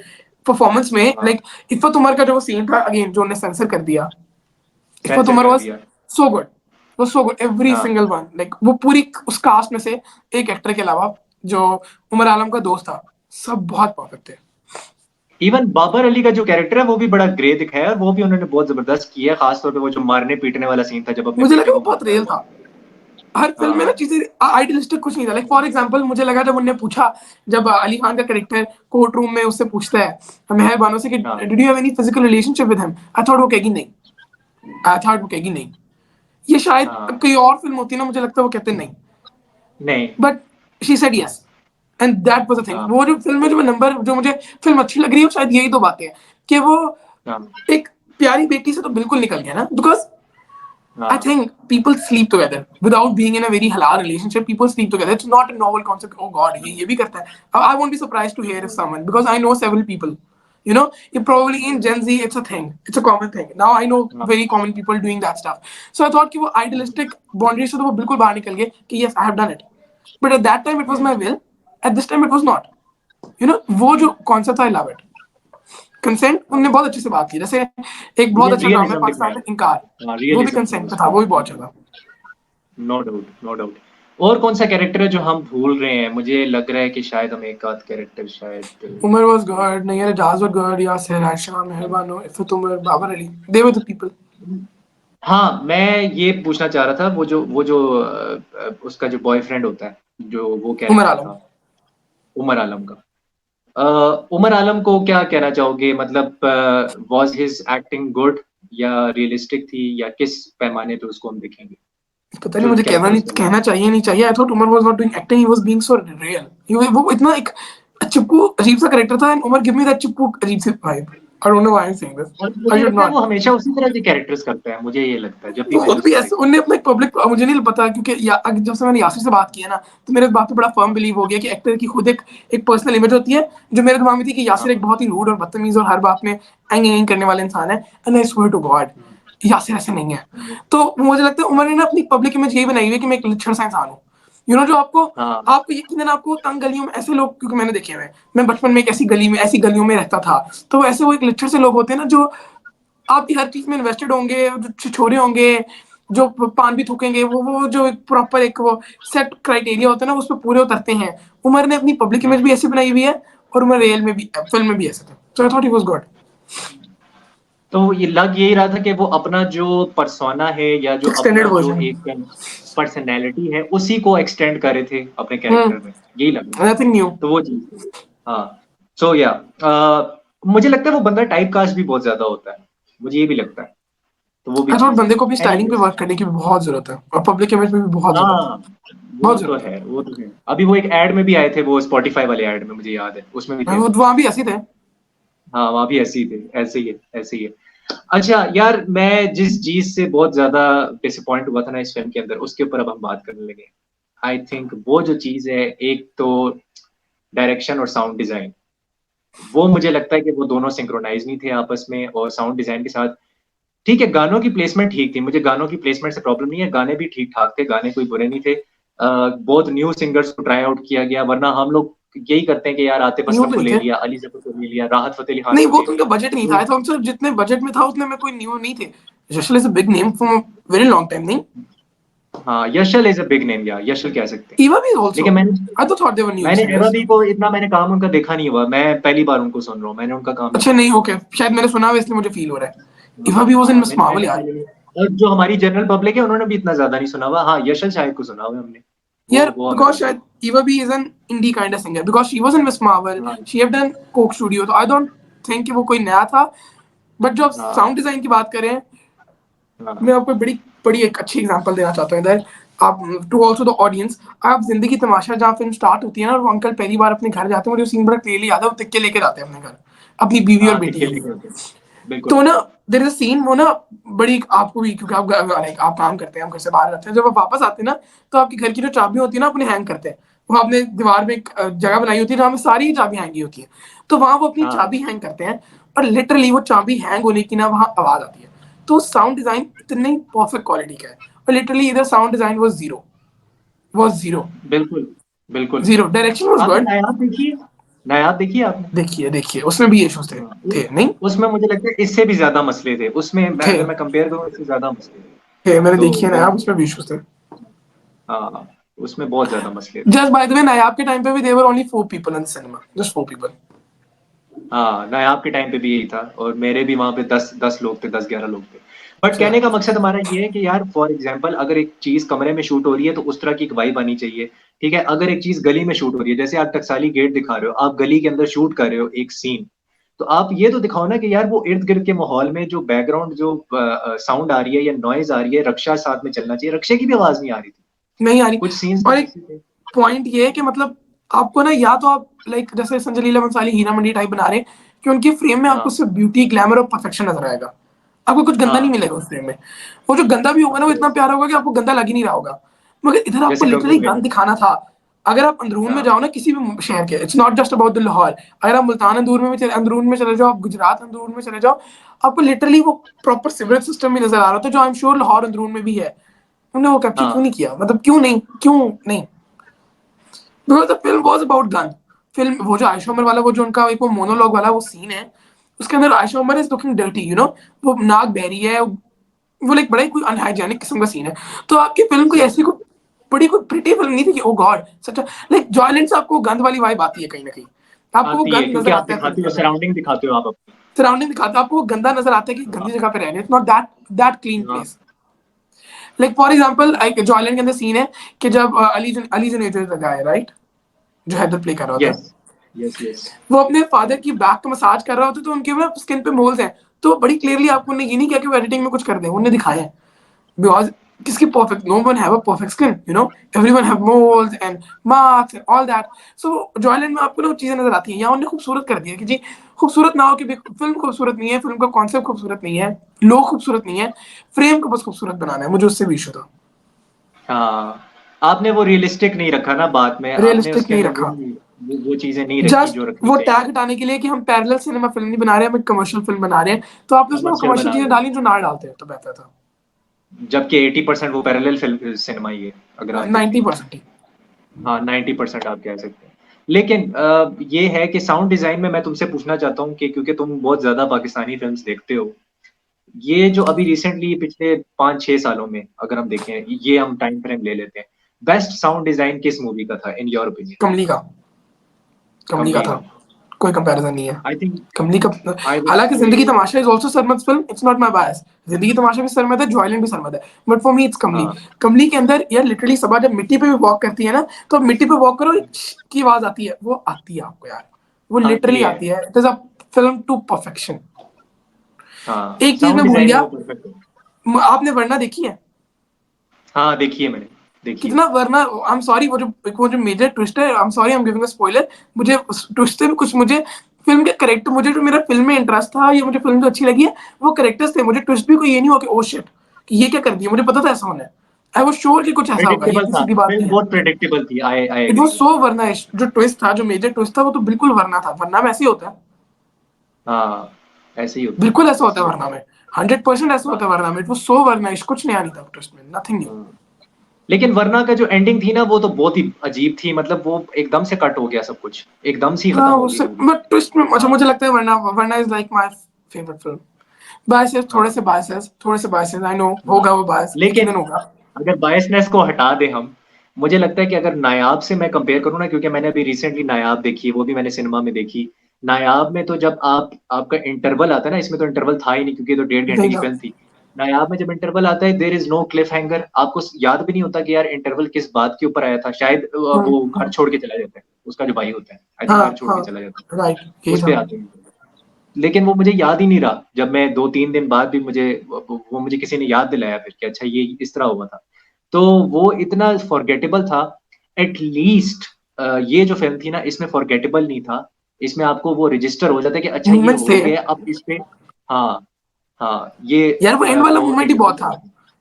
S2: performance में।
S1: हाँ,
S2: लाइक इफ़त उमर का जो सीन था, अगेन जो उन्होंने सेंसर कर दिया, इफ़त
S1: कैंसल
S2: उमर
S1: कर
S2: वाज
S1: दिया।
S2: सो गुड, वो सो गुड एवरी
S1: हाँ,
S2: सिंगल वन। लाइक वो पूरी उस कास्ट में से एक एक्टर के अलावा जो उमर आलम का दोस्त था, सब बहुत परफेक्ट थे।
S1: इवन बाबर अली का जो कैरेक्टर है वो भी बड़ा ग्रे दिखाया है, और वो भी उन्होंने बहुत ज़बरदस्त किया है, ख़ास तौर पे वो जो मारने-पीटने वाला सीन था जब अपने
S2: मुझे
S1: बेटे
S2: लगा वो
S1: को
S2: बहुत
S1: मारता है
S2: रियल
S1: वो।
S2: था। हर फिल्म में ना
S1: हाँ,
S2: चीजें आइडियलिस्टिक कुछ नहीं था। लाइक फॉर एग्जांपल, मुझे लगा जब उन्होंने पूछा, जब अली खान का कैरेक्टर कोर्ट रूम में उससे पूछता है मेहरबानों से कि
S1: हाँ,
S2: did you have any physical relationship with him, I thought वो कहेगी नहीं, आई थॉट वो कहेगी नहीं। ये शायद
S1: हाँ,
S2: कोई और फिल्म होती ना, मुझे लगता है वो कहते नहीं,
S1: नहीं,
S2: but she said yes, and that was the thing.
S1: हाँ
S2: वो जो फिल्म में जो नंबर जो मुझे फिल्म अच्छी लग रही है शायद यही तो बातें हैं कि वो
S1: हाँ
S2: एक प्यारी बेटी से तो बिल्कुल निकल गया ना, बिकॉज I
S1: हाँ
S2: think people sleep together without being in a very halal relationship. People sleep together. It's not a novel concept. Oh God, ये भी करता है. I won't be surprised to hear if someone, because I know several people. You know, it probably in Gen Z it's a thing. It's a common thing. Now I know
S1: हाँ
S2: very common people doing that stuff. So I thought कि वो idealistic boundaries से तो वो बिल्कुल बाहर निकल गए कि yes I have done it. But at that time it was my will. At this time it was not. You know, वो जो concept था I love it. कंसेंट उनने बहुत अच्छे से बात की, जैसे एक बहुत अच्छा ड्रामा है
S1: रियलिज्म
S2: पाकिस्तान
S1: दिखाया।
S2: में इनकार,
S1: हाँ
S2: वो भी
S1: रियलिज्म था
S2: कंसेंट पे था,
S1: उसमें।
S2: वो भी बहुत अच्छा था।
S1: No doubt, no doubt. और कौन सा कैरेक्टर है जो हम भूल रहे हैं? मुझे लग रहा है कि शायद हम एक आध कैरेक्टर शायद।
S2: Umar was good, Nayyar Ejaz was good, Yasir, Aisha, Meherbano, Ifat Umar, Babar Ali, they were the people.
S1: हाँ, मैं ये पूछना चाह रहा था, वो जो उसका जो बॉयफ्रेंड होता है, जो वो
S2: उमर
S1: कैरेक्टर
S2: आलम।
S1: था, उमर आलम का। उमर आलम को क्या कहना चाहोगे? मतलब वाज़ हिज़ एक्टिंग गुड या रियलिस्टिक थी, या किस पैमाने पे उसको हम देखेंगे?
S2: पता नहीं
S1: जो
S2: मुझे कहना
S1: कैरेक्टर
S2: नहीं
S1: उसका था।
S2: कहना चाहिए नहीं चाहिए। I thought Umar was not doing acting, he was being so real. वो इतना एक चिपकू अजीब सा कैरेक्टर था, and Umar give me that चिपकू अजीब सी vibe. I don't know why I am saying this,
S1: और
S2: आई
S1: मुझे
S2: शुड
S1: लगता है
S2: नॉट।
S1: वो हमेशा उसी तरह के कैरेक्टर्स करता है, मुझे ये लगता है जब भी
S2: वो
S1: मैंने
S2: खुद भी
S1: उसको
S2: ऐसे
S1: देखा।
S2: उनने अपना एक पब्लिक, मुझे नहीं पता क्योंकि जब से मैंने यासिर से बात की है ना, तो मेरे इस बात पे बड़ा फर्म बिलीव हो गया कि एक्टर की खुद एक पर्सनल इमेज होती है, जो मेरे दिमाग में थी कि यासिर
S1: हाँ,
S2: एक बहुत ही रूड और बदतमीज और हर बात में एंग एंग करने वाला इंसान है, and I swear to God Yasir ऐसे नहीं है।
S1: हुँ,
S2: तो मुझे लगता है उमर ने ना अपनी पब्लिक इमेज यही बनाई हुई है कि मैं एक लच्छर सा इंसान हूँ। यू नो, जो आपको
S1: हाँ,
S2: आपको यकीनन आपको तंग गलियों में ऐसे लोग, क्योंकि मैंने देखे हुए हैं, मैं बचपन में एक ऐसी गली में ऐसी गलियों में रहता था, तो ऐसे वो एक लच्छर से लोग होते हैं ना, जो आपकी हर चीज में इन्वेस्टेड होंगे, जो छोरे होंगे, जो पान भी थूकेंगे, वो जो प्रॉपर एक वो सेट क्राइटेरिया होता है ना, उस पर पूरे उतरते हैं। उमर ने अपनी पब्लिक
S1: हुँ।
S2: इमेज भी ऐसी बनाई हुई है, और उमर रियल में भी फिल्म में भी ऐसे थे, so I thought he was good.
S1: तो ये लग यही रहा था कि वो अपना जो पर्सोना है, या जो
S2: एक्सटेंडेड
S1: अपना जो
S2: वर्जन।
S1: एक पर्सनैलिटी है, उसी को एक्सटेंड कर रहे थे अपने कैरेक्टर में, यही लग रहा था।
S2: Nothing new.
S1: तो वो चीज़ थी। हाँ, सो या मुझे लगता है वो बंदा टाइपकास्ट भी बहुत ज़्यादा होता है, मुझे ये भी लगता है, तो वो भी
S2: आई थॉट
S1: चीज़ है।
S2: बंदे को अपनी स्टाइलिंग पे
S1: एनीवेज़
S2: वर्क करने की भी बहुत जरूरत है, और पब्लिक इमेज में भी बहुत जरूरत है।
S1: हाँ, वो
S2: बहुत
S1: तो
S2: जरूरत है।
S1: है, वो तो है। अभी वो एक ऐड में भी आए थे, वो स्पॉटिफ़ाई वाले ऐड में, मुझे याद है, उसमें भी थे
S2: वो
S1: वो।
S2: वहां भी ऐसे थे।
S1: हाँ, वहाँ भी ऐसे ही थे, ऐसे ही है, ऐसे ही है। अच्छा यार, मैं जिस चीज़ से बहुत ज़्यादा डिसअपॉइंट हुआ था ना इस फ़िल्म के अंदर, उसके ऊपर अब हम बात करने लगे। आई थिंक वो जो चीज़ है, एक तो डायरेक्शन और साउंड डिज़ाइन, वो मुझे लगता है कि वो दोनों सिंक्रोनाइज़ नहीं थे आपस में, और साउंड डिज़ाइन के साथ ठीक है, गानों की प्लेसमेंट ठीक थी, मुझे गानों की प्लेसमेंट से प्रॉब्लम नहीं है, गाने भी ठीक-ठाक थे, गाने कोई बुरे नहीं थे। बहुत न्यू सिंगर्स को ट्राई आउट किया गया, वरना हम लोग यही करते हैं कि यार आतिफ
S2: न्यू
S1: असलम
S2: तो
S1: को
S2: नहीं
S1: ले
S2: थे।
S1: लिया, अली ज़फ़र को ले लिया, राहत फ़तेह अली खान
S2: नहीं,
S1: को
S2: वो
S1: ले
S2: तो
S1: लिया।
S2: उनका बजट नहीं था।
S1: तो
S2: आई थॉट सर जितने बजट में था उतने में कोई न्यू नहीं थे। Yashal is a big name from very long time, नहीं?
S1: हाँ, Yashal is a big name, या यशल कह सकते हैं।
S2: ईवा भी आल्सो।
S1: लेकिन मैंने
S2: आई तो थॉट दे वर न्यू
S1: मैंने एवा
S2: सिंगर्स।
S1: भी को इतना मैंने काम उनका देखा नहीं हुआ, मैं पहली बार उनको सुन रहा हूँ, मैंने उनका काम नहीं
S2: अच्छा
S1: देखा।
S2: नहीं, ओके, शायद मैंने सुना हुआ इसलिए मुझे फील हो रहा है। ईवा
S1: हाँ,
S2: भी वाज इन
S1: हाँ,
S2: मिस
S1: मैंने
S2: मार्वल यार।
S1: पहले नहीं, और जो हमारी जनरल पब्लिक है उन्होंने भी इतना ज़्यादा नहीं सुना हुआ। हाँ, यशल शाहिद को सुना हुआ है हमने,
S2: यार
S1: वो हमें
S2: बिकॉज
S1: पता है।
S2: शायद ईवा भी is an indie kind of singer, because she was in Ms Marvel,
S1: हाँ,
S2: she have done Coke Studio, तो आई डोंट थिंक कि वो कोई नया था। बट जो आप
S1: हाँ,
S2: साउंड डिजाइन की बात करें, मैं
S1: हाँ,
S2: आपको बड़ी बड़ी एक अच्छी एग्जांपल देना चाहता हूँ इधर। आप टू आल्सो द ऑडियंस, आप जिंदगी तमाशा जहाँ फिल्म स्टार्ट होती है ना, और वो अंकल पहली बार अपने घर जाते हैं, मुझे सीन बड़ा क्लियरली याद है, वो तिक्के लेके जाते हैं अपने घर अपनी बीवी और
S1: हाँ,
S2: बेटी
S1: टिक्के
S2: के लिए।
S1: लेके होते हैं। बिल्कुल।
S2: तो ना देयर इज अ सीन, वो ना बड़ी आपको भी, क्योंकि आप काम करते हैं, हम घर से बाहर रहते हैं, जब आप वापस आते हैं ना, तो आपके घर की जो चाबी होती है ना, अपने हैंग करते हैं। वो आपने दीवार में एक जगह बनाई होती है जहाँ में सारी चाबी हैंगी होती है, तो वहां वो अपनी
S1: हाँ,
S2: चाबी हैंग करते हैं, और लिटरली वो चाबी हैंग होने की ना वहां आवाज आती है। तो साउंड डिजाइन इतनी परफेक्ट क्वालिटी का है, और लिटरली इधर साउंड डिजाइन वाज जीरो।
S1: बिल्कुल, बिल्कुल।
S2: जीरो डायरेक्शन वाज
S1: आपने
S2: गुड।
S1: नायाब देखी है? नायाब देखी है आपने?
S2: देखिए देखिए, उसमें भी इश्यूज थे।
S1: हाँ,
S2: थे नहीं?
S1: उसमें मुझे लगता है इससे भी ज़्यादा मसले थे। उसमें
S2: थे
S1: अगर मैं कंपेयर करूँ, इससे ज़्यादा मसले थे।
S2: मैंने
S1: तो
S2: देखी है ना,
S1: वो
S2: उसमें भी इश्यूज थे।
S1: हाँ, उसमें बहुत ज़्यादा मसले थे।
S2: Just by the way, Nayab के टाइम पे भी there were only 4 people in cinema, just 4 people।
S1: हाँ, नायाब के टाइम पे भी यही था, और मेरे भी वहाँ पे 10 लोग थे, 10-11 लोग थे। बट
S2: अच्छा।
S1: कहने का मकसद हमारा ये है कि यार फॉर एग्ज़ाम्पल अगर एक चीज़ कमरे में शूट हो रही है तो उस तरह की एक वाइब आनी चाहिए, ठीक है? अगर एक चीज़ गली में शूट हो रही है, जैसे आप टकसाली गेट दिखा रहे हो, आप गली के अंदर शूट कर रहे हो एक सीन, तो आप ये तो दिखाओ ना कि यार वो इर्द-गिर्द के माहौल में जो बैकग्राउंड जो साउंड आ रही है या नॉइज़ आ रही है, रक्षा साथ में चलना चाहिए, रक्षे की भी आवाज़ नहीं आ रही थी।
S2: नहीं आ रही।
S1: कुछ सीन्स
S2: और
S1: तो
S2: एक
S1: ऐसे थे।
S2: पॉइंट ये है कि मतलब आपको ना या तो आप लाइक जैसे संजय लीला भंसाली हीरा मंडी टाइप बना रहे हैं कि उनके फ्रेम में आपको
S1: हाँ
S2: सिर्फ ब्यूटी ग्लैमर और परफेक्शन नजर आएगा, आपको कुछ गंदा नहीं
S1: हाँ
S2: मिलेगा उस फ्रेम में। वो जो गंदा भी होगा ना वो इतना
S1: yes.
S2: प्यारा होगा कि आपको गंदा लग ही नहीं रहा होगा। मगर इधर आपको
S1: जैसे
S2: लिटरली
S1: गंगू
S2: गंद
S1: मेहता।
S2: दिखाना था। अगर आप अंदरून में
S1: हाँ
S2: जाओ ना किसी भी शहर के, it's not just about the Lahore, अगर आप मुल्तान अंदरून में चले जाओ, आप गुजरात अंदरून में चले जाओ, आपको लिटरली वो प्रॉपर सिवरेज सिस्टम भी नजर आ रहा था जो आई एम श्योर लाहौर अंदरून में भी है। उन्होंने वो कैप्चर क्यों
S1: हाँ
S2: नहीं किया, मतलब क्यों नहीं, क्यों नहीं? Because the film was about gun. Film वो जो आयशा उमर वाला वो जो उनका एक वो मोनोलॉग वाला वो सीन है, उसके अंदर Ayesha Omar is looking dirty, you know, वो नाक बह रही है, वो लाइक बड़ा ही कोई अनहाइजेनिक किस्म का सीन है। तो आपकी फिल्म कोई ऐसी कोई बड़ी कोई प्रिटी फिल्म नहीं थी कि ओ गॉड सच, लाइक जॉयलेंट से आपको गंद वाली वाइब आती है कहीं ना कहीं, आपको वो
S1: आती है
S2: गंद
S1: क्योंकि
S2: नजर
S1: आप
S2: आता है फिल्म
S1: दिखाते
S2: के
S1: हो,
S2: अंदर,
S1: सराउंडिंग दिखाते हो आप अपनी।
S2: सराउंडिंग दिखाता है, आपको वो गंदा नजर आता है कि
S1: हाँ
S2: गंदी जगह पे रह रहे हैं, it's not that that clean
S1: हाँ
S2: प्लेस। लाइक फॉर एग्जाम्पल जॉयलेंट के अंदर सीन है कि जब अली जुनैद लगा है राइट, जो हैदर प्ले कर रहा होता
S1: यस
S2: है,
S1: यस यस।
S2: वो अपने फादर की बैक का मसाज कर रहा होता है तो उनके ना स्किन पे मोल्स हैं, तो बड़ी क्लियरली आपको उन्हें ये नहीं किया कि वो एडिटिंग में कुछ कर दे, उन्होंने दिखाया है बिकॉज किसकी perfect, no one have a perfect skin, you know, everyone have moles and marks and all that. So Joyland में आपको ना वो चीजें नजर आती हैं, यहाँ उन्होंने खूबसूरत कर दिया कि जी खूबसूरत ना हो कि फिल्म खूबसूरत नहीं है, फिल्म का कॉन्सेप्ट खूबसूरत नहीं है, लोग खूबसूरत नहीं है, फ्रेम को बस खूबसूरत बनाना है, मुझे उससे भी इशू था।
S1: हाँ आपने वो रियलिस्टिक नहीं रखा ना, बात में आपने
S2: रियलिस्टिक
S1: उसके
S2: नहीं
S1: अंदर
S2: रखा,
S1: वो चीजें नहीं रखी
S2: जस्ट
S1: जो रखनी
S2: वो
S1: चाहिए
S2: टैग
S1: थी।
S2: हटाने के लिए कि हम पैरेलल सिनेमा फिल्म नहीं बना रहे, हम एक कमर्शियल फिल्म बना रहे हैं, तो आपने उसमें वो
S1: कमर्शियल
S2: कमर्शियल
S1: बना
S2: चीजें
S1: रहे
S2: डाली जो ना डालते हैं तो बेहतर था।
S1: हो, जबकि 80% वो पैरेलल फिल्म सिनेमा ही है अगर आप देखें।
S2: 90% ही।
S1: हाँ 90% आप कह सकते हैं। लेकिन ये है कि साउंड डिजाइन में मैं तुमसे पूछना चाहता हूँ कि क्योंकि तुम बहुत ज्यादा पाकिस्तानी फिल्म्स देखते हो, ये जो अभी रिसेंटली पिछले 5-6 सालों में अगर हम देखें, ये हम टाइम फ्रेम ले लेते हैं, बेस्ट साउंड डिजाइन किस मूवी का था इन योर ओपिनियन?
S2: कमली का, कमली का
S1: कमली
S2: था,
S1: का।
S2: कोई कंपैरिजन नहीं है।
S1: आई थिंक
S2: कमली का,
S1: आई वुड
S2: हालांकि
S1: से।
S2: Zindagi Tamasha is also Sarmad film, it's not my bias, Zindagi Tamasha भी सरमद है, जॉयलैंड भी सरमद है, बट फॉर मी इट्स कमली।
S1: हाँ
S2: कमली के अंदर यार लिटरली सबा जब मिट्टी पे भी वॉक करती है ना, तो मिट्टी पे वॉक करो की आवाज आती है, वो आती है आपको यार, वो
S1: आती
S2: लिटरली
S1: है।
S2: आती है, it is a film to perfection.
S1: हाँ
S2: एक चीज
S1: साउंड
S2: मैं भूल
S1: डिजाइन में
S2: गया,
S1: वो परफेक्ट है।
S2: आपने वरना देखी है?
S1: हाँ देखिए मैंने, देखिए।
S2: कितना वरना, आई एम सॉरी, वो जो मेजर ट्विस्ट है, I am sorry I am giving a spoiler, मुझे उस ट्विस्ट से भी कुछ, मुझे फिल्म के करेक्टर, मुझे जो मेरा फिल्म में इंटरेस्ट था या मुझे फिल्म जो अच्छी लगी है वो करेक्टर्स थे, मुझे ट्विस्ट भी कोई ये नहीं हुआ कि ओ शिट कि ये क्या कर दिया, मुझे पता था ऐसा होना है, आई वाज श्योर कि कुछ ऐसा होगा, ये
S1: प्रिडिक्टेबल
S2: इतनी
S1: था,
S2: सीधी बात
S1: फिल्म
S2: नहीं है।
S1: बहुत प्रिडिक्टेबल थी, आई
S2: इट वाज
S1: एग्री।
S2: सो वरना, जो ट्विस्ट था, जो मेजर ट्विस्ट था वो तो बिल्कुल वरना था, वरना में ऐसे ही होता है,
S1: हाँ ऐसे ही होता है,
S2: बिल्कुल ऐसा होता
S1: ऐसे
S2: है
S1: ही
S2: वरना
S1: होता है।
S2: में, 100% ऐसा होता
S1: हाँ
S2: है वरना में, इट वाज सो वरना, कुछ नया नहीं था ट्विस्ट में, नथिंग न्यू।
S1: हाँ। लेकिन वरना का जो एंडिंग थी ना वो तो बहुत ही अजीब थी, मतलब वो एकदम से कट हो गया सब कुछ, एकदम से ही खत्म
S2: हाँ
S1: हो गई
S2: उससे
S1: मूवी।
S2: बट ट्विस्ट में, अच्छा
S1: हाँ
S2: मुझे लगता है वरना, वरना is like my favourite film. Biases,
S1: हाँ
S2: थोड़े से बायसेस, आई नो
S1: हाँ।
S2: होगा वो बायस, एक ही
S1: लेकिन
S2: दिन होगा।
S1: अगर बायसनेस को हटा दें हम, मुझे लगता है कि अगर नायाब से मैं कंपेयर करूँ ना, क्योंकि मैंने अभी रिसेंटली नायाब देखी है, वो भी मैंने सिनेमा में देखी। नायाब में तो जब आपका इंटरवल आता है ना, इसमें तो इंटरवल था ही नहीं क्योंकि ये तो 1.5 घंटे
S2: नहीं
S1: की
S2: था।
S1: फिल्म थी। नायाब में जब इंटरवल आता है, there is no cliffhanger, आपको याद भी नहीं होता कि यार इंटरवल किस बात के ऊपर आया था, शायद
S2: हम्म,
S1: वो घर छोड़ के चला जाता है, उसका जो भाई होता है आई थिंक
S2: हाँ
S1: घर छोड़
S2: हाँ
S1: के चला जाता
S2: राइट,
S1: है,
S2: यही
S1: उस
S2: था।
S1: पे आते हैं। लेकिन वो मुझे याद ही नहीं रहा, जब मैं 2-3 दिन बाद भी मुझे वो मुझे किसी ने याद दिलाया फिर कि अच्छा ये इस तरह हुआ था। तो वो इतना फॉरगेटेबल था। एटलीस्ट ये जो फिल्म थी ना, इसमें फॉरगेटेबल नहीं था, इसमें आपको वो रजिस्टर हो जाता है कि अच्छा ये
S2: मूवमेंट्स
S1: हो
S2: थे
S1: ही गया अब इस पे। हाँ हाँ ये
S2: यार, वो एंड वाला
S1: वो
S2: मूवमेंट
S1: एक
S2: ही बहुत था,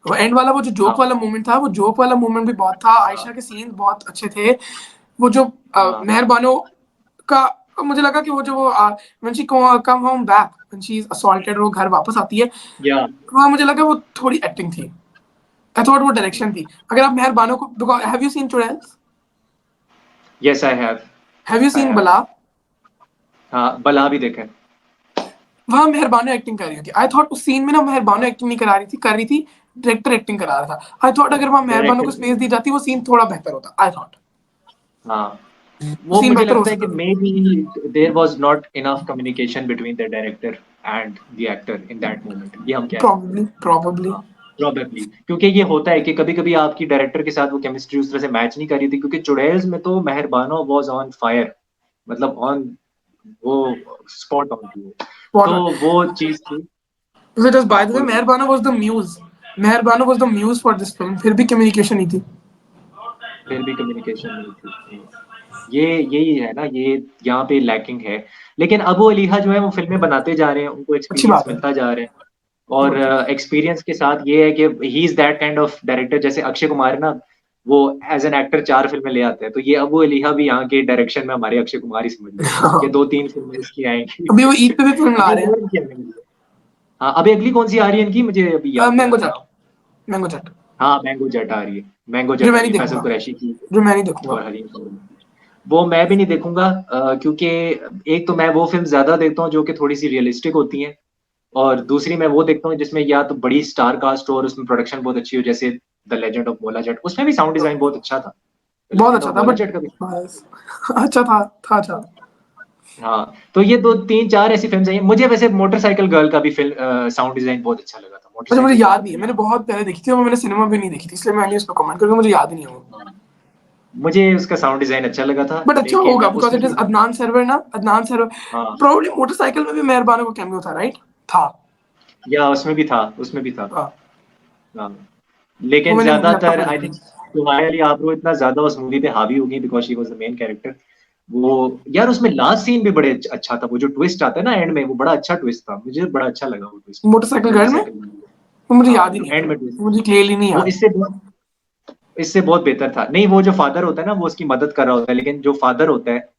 S2: वो एंड वाला वो जो जोक
S1: हाँ
S2: वाला मूवमेंट था, वो जोक वाला मूवमेंट भी बहुत था, आयशा
S1: हाँ
S2: के सीन बहुत अच्छे थे। वो जो
S1: हाँ
S2: मेहरबानो का, मुझे लगा कि वो जो वो when she come home back, when she is assaulted, वो घर वापस आती है,
S1: या
S2: वहाँ मुझे लगा वो थोड़ी एक्टिंग थी, आई थॉट वो डायरेक्शन थी। अगर आप मेहरबानो को, have you seen चुड़ैल्स,
S1: yes
S2: have you
S1: I
S2: seen
S1: have.
S2: बला,
S1: हाँ बला भी देखा है।
S2: वहां मेहरबानो एक्टिंग कर रही थी, आई थॉट उस सीन में ना मेहरबानो एक्टिंग नहीं करा रही थी, कर रही थी डायरेक्टर एक्टिंग करा रहा था, आई थॉट अगर वहां मेहरबानो को
S1: डायरेक्टर
S2: स्पेस दी जाती वो सीन थोड़ा बेहतर होता, आई थॉट
S1: हाँ
S2: वो
S1: वो
S2: सीन
S1: मुझे
S2: बेहतर हो
S1: लगता है कि
S2: सकता था।
S1: Maybe there was not enough communication between the director and the actor in that moment, ये हम कह सकते हैं।
S2: प्रॉबली।
S1: हाँ प्रोबेबली, क्योंकि ये होता है कि कभी कभी आपकी डायरेक्टर के साथ वो केमिस्ट्री उस तरह से मैच नहीं कर रही थी, क्योंकि चुड़ैल्स में तो मेहरबानो वाज ऑन फायर, मतलब ऑन, वो स्पॉट ऑन थी वो।
S2: स्पॉट
S1: तो
S2: ऑन।
S1: वो चीज थी।
S2: जस्ट
S1: हाँ
S2: बाय द वे,
S1: बोलो बोलो।
S2: Mehrbano was the muse, Mehrbano was the muse for this film, फिर भी कम्युनिकेशन नहीं थी।
S1: फिर भी कम्युनिकेशन नहीं थी। ये यही है ना, ये यहाँ पे लैकिंग है। लेकिन अबू अलीहा जो है वो फ़िल्में बनाते जा रहे हैं, उनको
S2: अच्छी
S1: एक्सपीरियंस
S2: बात है।
S1: मिलता जा रहा है। और
S2: गुड।
S1: एक्सपीरियंस के साथ ये है कि he is that kind of director, जैसे अक्षय कुमार है ना, वो एज़ एन एक्टर 4 फ़िल्में ले आते हैं। तो ये अबू अलीहा भी यहाँ के डायरेक्शन में हमारे अक्षय कुमार ही समझ लो,
S2: हाँ,
S1: कि 2-3 फ़िल्में इसकी आएँगी।
S2: अभी वो ईद पे भी फ़िल्म ला
S1: अभी
S2: रहे
S1: और
S2: हैं।
S1: इनकी आने वाली है। हाँ, अभी अगली कौन-सी आ रही है इनकी, मुझे अभी याद नहीं आ
S2: मैंगो
S1: रहा
S2: जट,
S1: नाम।
S2: मैंगो जट,
S1: हाँ, मैंगो जट आ रही है, मैंगो
S2: जो
S1: जट आ
S2: मैं
S1: रही
S2: नहीं
S1: है, फैसल
S2: देखूँगा,
S1: कुरैशी की
S2: जो मैं नहीं देखूँगा।
S1: और हरीम कपूर की। वो मैं भी नहीं देखूँगा, क्योंकि एक तो मैं वो फ़िल्म ज़्यादा देखता हूँ जो कि थोड़ी-सी रियलिस्टिक होती हैं, और दूसरी मैं वो देखता हूँ जिसमें या तो बड़ी स्टार कास्ट हो और उसमें प्रोडक्शन बहुत अच्छी हो, जैसे द लेजेंड ऑफ मोला जट, उसमें भी साउंड डिज़ाइन बहुत अच्छा था। द
S2: बहुत
S1: लेजेंड
S2: अच्छा
S1: ऑफ
S2: था
S1: मोला
S2: बट
S1: जट का भी।
S2: बस अच्छा था अच्छा।
S1: हाँ, तो ये 2 3-4 ऐसी फ़िल्म्स आई हैं। मुझे वैसे मोटरसाइकिल गर्ल का भी साउंड डिज़ाइन बहुत अच्छा लगा था।
S2: अच्छा मुझे
S1: मोटरसाइकिल गर्ल
S2: याद नहीं है,
S1: मूवी
S2: मैंने
S1: आई।
S2: बहुत पहले देखी थी और मैंने सिनेमा भी नहीं देखी थी, इसलिए मैं नहीं उस पे कमेंट करूँगा, मुझे याद ही नहीं है वो।
S1: हाँ, मुझे उसका साउंड डिज़ाइन अच्छा लगा था,
S2: बट अच्छा
S1: लेकिन
S2: होगा बिकॉज़
S1: उसमें
S2: इट इज़
S1: भी
S2: अदनान सरवर ना, अदनान सरवर
S1: हाँ,
S2: प्रोबब्ली मोटरसाइकिल में भी मेहरबानों का कैमियो था, राइट? था।
S1: या उसमें भी था, उसमें भी था।
S2: हाँ,
S1: हाँ,
S2: वो
S1: लेकिन
S2: मैंने लैपटॉप
S1: ज़्यादातर
S2: पे
S1: आई
S2: देखी
S1: थिंक
S2: थी।
S1: सुहाइल अली आबरू इतना ज़्यादा उस मूवी पे हावी हो गई because she was the main character. वो यार उसमें लास्ट सीन भी बड़े अच्छा था, वो जो ट्विस्ट आता है ना एंड में, वो बड़ा अच्छा ट्विस्ट था। मुझे बड़ा अच्छा लगा वो ट्विस्ट,
S2: मोटरसाइकिल गर्ल में?
S1: मोटरसाइकिल में।
S2: वो मुझे
S1: हाँ,
S2: याद ही
S1: जो
S2: नहीं है
S1: एंड
S2: फिर,
S1: में ट्विस्ट,
S2: मुझे क्लियरली नहीं
S1: वो
S2: याद।
S1: इससे बहुत बेहतर था। नहीं, वो जो फादर होता है ना, वो उसकी मदद कर रहा होता है, लेकिन जो फादर होता है,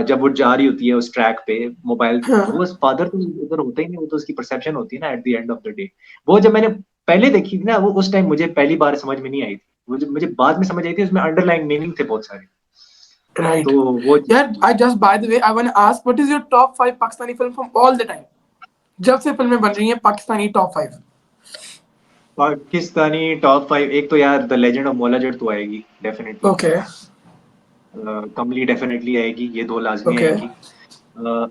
S1: जब वो जा रही होती है उस ट्रैक पे मोबाइल, तो
S2: हाँ,
S1: वो फादर तो उधर होता ही नहीं, वो तो उसकी परसेप्शन होती है ना at the end of the day. वो जब मैंने पहले देखी थी ना, वो उस टाइम मुझे पहली बार समझ में नहीं आई थी। मुझे बाद में समझ आई थी, उसमें अंडरलाइन मीनिंग थे बहुत सारे।
S2: राइट।
S1: तो वो चीज़
S2: यार
S1: थी।
S2: I just by the way I want to ask what is your top 5 Pakistani film from all the time? जब से फिल्में बन रही हैं पाकिस्तानी टॉप 5।
S1: पाकिस्तानी टॉप 5, एक तो यार the legend of Maula Jatt तो आएगी डेफिनिटली।
S2: ओके,
S1: कमली डेफिनेटली आएगी, ये 2 लाज़मी
S2: ओके,
S1: आएँगी।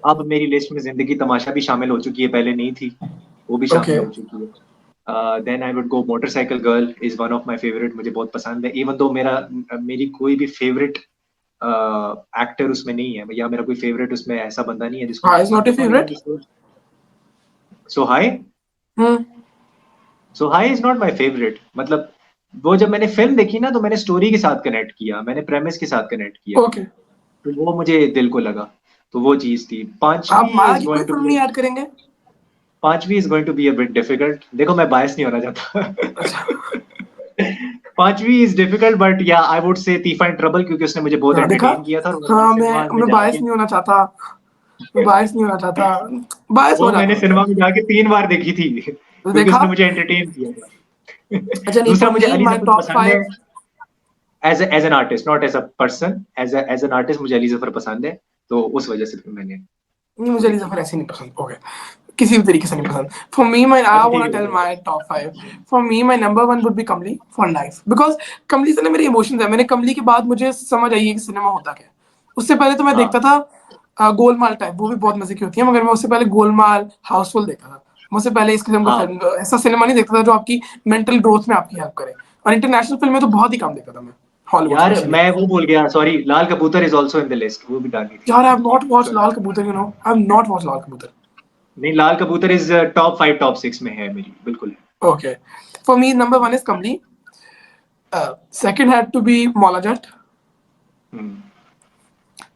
S1: अब मेरी लिस्ट में ज़िंदगी तमाशा भी शामिल हो चुकी है, पहले नहीं थी, वो भी
S2: ओके।
S1: शामिल हो चुकी है। Then I would go motorcycle girl is one of my favourite, मुझे बहुत पसंद है। इवन दो मेरी कोई भी फेवरेट एक्टर उसमें नहीं है, या मेरा कोई फेवरेट उसमें ऐसा बंदा नहीं है जिसको मैं
S2: हाँ, इज़
S1: पसंद
S2: नॉट योर
S1: करता हूँ, लेकिन
S2: फेवरेट?
S1: जिसको सोहाई
S2: हुँ,
S1: सोहाई इज़ नॉट माय फेवरेट, मतलब वो जब मैंने फ़िल्म देखी ना, तो मैंने स्टोरी के साथ कनेक्ट किया, मैंने प्रेमिस के साथ कनेक्ट किया,
S2: ओके।
S1: तो वो मुझे दिल को लगा, तो वो चीज़ थी।
S2: आप
S1: 5वीं
S2: माया
S1: इज़
S2: की कोई
S1: गोइंग टू
S2: फिल्म
S1: बी
S2: नहीं ऐड करेंगे?
S1: 5वीं is going to be a bit difficult. देखो मैं बायस नहीं होना
S2: अच्छा,
S1: चाहता। 5वीं इज़ डिफिकल्ट, बट या I would say तीफा in trouble, क्योंकि उसने मुझे बहुत
S2: हाँ, देखा?
S1: एंटरटेन किया था, और
S2: हाँ,
S1: सिनेमाज़ में
S2: मैं बायस
S1: जाके
S2: नहीं होना चाहता, मैं बायस नहीं होना चाहता, बायस
S1: वो
S2: हो जाता
S1: मैंने
S2: हूँ
S1: सिनेमा
S2: यार।
S1: में जाके 3 बार देखी थी,
S2: तो
S1: क्योंकि
S2: देखा?
S1: उसने मुझे एंटरटेन किया था।
S2: अच्छा नहीं,
S1: दूसरा
S2: फॉर
S1: मुझे
S2: मी
S1: अली
S2: माय
S1: ज़फ़र
S2: टॉप
S1: पसंद है
S2: 5।
S1: As an artist, not as a person, as an artist मुझे अली ज़फ़र पसंद है, तो उस वजह से फिर मैंने
S2: नहीं,
S1: वो
S2: मुझे अली
S1: देखी।
S2: ज़फ़र ऐसे नहीं पसंद, ओके। किसी भी तरीके से नहीं पसंद। फॉर मी माय
S1: अच्छा
S2: आई
S1: ठीक
S2: वांट
S1: है,
S2: टू टेल
S1: बताइए।
S2: My top 5। For me my number 1 would be Kamli for life because कमली से ना मेरे इमोशंस है। मैंने कमली के बाद मुझे समझ आई है कि सिनेमा होता क्या है। उससे पहले तो मैं देखता
S1: हाँ,
S2: था गोलमाल टाइप, वो भी बहुत मज़े की होती है, मगर मैं उससे पहले गोलमाल, हाउसफुल देखता था। मैं उससे पहले इस किस्म का
S1: हाँ।
S2: फ़िल्म ऐसा सिनेमा नहीं देखता था जो आपकी मेंटल ग्रोथ में आपकी हेल्प करे। और इंटरनेशनल फ़िल्में तो बहुत ही कम देखता था मैं, हॉलीवुड
S1: यार
S2: स्पेशली।
S1: मैं वो भूल गया, sorry, Laal Kabootar is also in the list, वो भी डालनी थी।
S2: यार I have not watched
S1: sorry.
S2: Laal Kabootar, I have not watched Laal Kabootar.
S1: नहीं, लाल कबूतर इज़ टॉप 5 टॉप 6 में है मेरी, बिल्कुल है।
S2: Okay. For me, number 1 is Kamli. Second had to be Mola Jat.
S1: Hmm.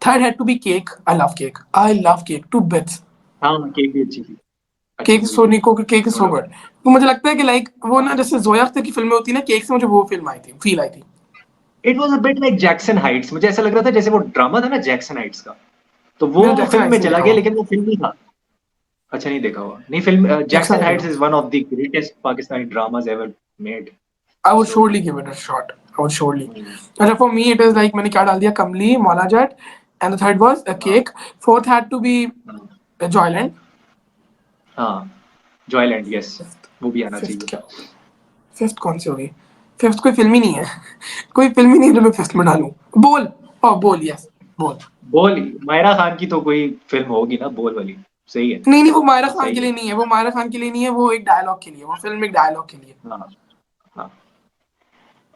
S2: Third had to be Cake. I love Cake. I love Cake to bits.
S1: हाँ, cake भी अच्छी थी, अच्छी
S2: केक
S1: मूवी
S2: सो
S1: थी,
S2: निको cake is
S1: no
S2: so
S1: doubt.
S2: Good. तो मुझे लगता है कि लाइक वो ना
S1: हाँ।
S2: जैसे जोया अख्तर की फिल्में होती है ना, केक से मुझे वो फिल्म आई थी, फील आई थी।
S1: It was a bit like Jackson Heights, मुझे ऐसा लग रहा था जैसे वो ड्रामा था ना जैक्सन हाइट्स का, तो
S2: मैंने
S1: वो
S2: जैक्सन
S1: फ़िल्म
S2: हाइट्स
S1: में
S2: नहीं
S1: चला
S2: देखा
S1: गया,
S2: हुआ।
S1: लेकिन वो फ़िल्म ही था। अच्छा, नहीं देखा हुआ। नहीं, फ़िल्म
S2: जैक्सन
S1: जैक्सन
S2: नहीं
S1: हाइट्स
S2: देखा।
S1: Is one of the greatest Pakistani dramas ever made.
S2: I would
S1: so
S2: surely give it a shot. I would surely.
S1: हुँ,
S2: अच्छा for me it is like मैंने क्या डाल दिया, Kamli, Maula Jatt and the third was
S1: हाँ,
S2: Cake. Fourth had to be
S1: हाँ,
S2: Joyland.
S1: हाँ, Joyland yes, वो भी आना
S2: फिफ्थ
S1: चाहिए।
S2: क्या होगी? फिफ्थ कौन सी होगी? फिफ्थ कोई फिल्म ही नहीं है। कोई फिल्म ही नहीं है जो मैं फिफ्थ में डालूं। बोल। ओ बोल, यस बोल।
S1: बोल, मायरा खान की तो कोई फ़िल्म होगी ना बोल वाली, सही है,
S2: नहीं नहीं, वो मायरा खान
S1: सही
S2: के
S1: है।
S2: लिए नहीं है, वो मायरा खान के लिए नहीं है, वो एक डायलॉग के लिए, वो फिल्म एक डायलॉग के लिए।
S1: हाँ, हाँ।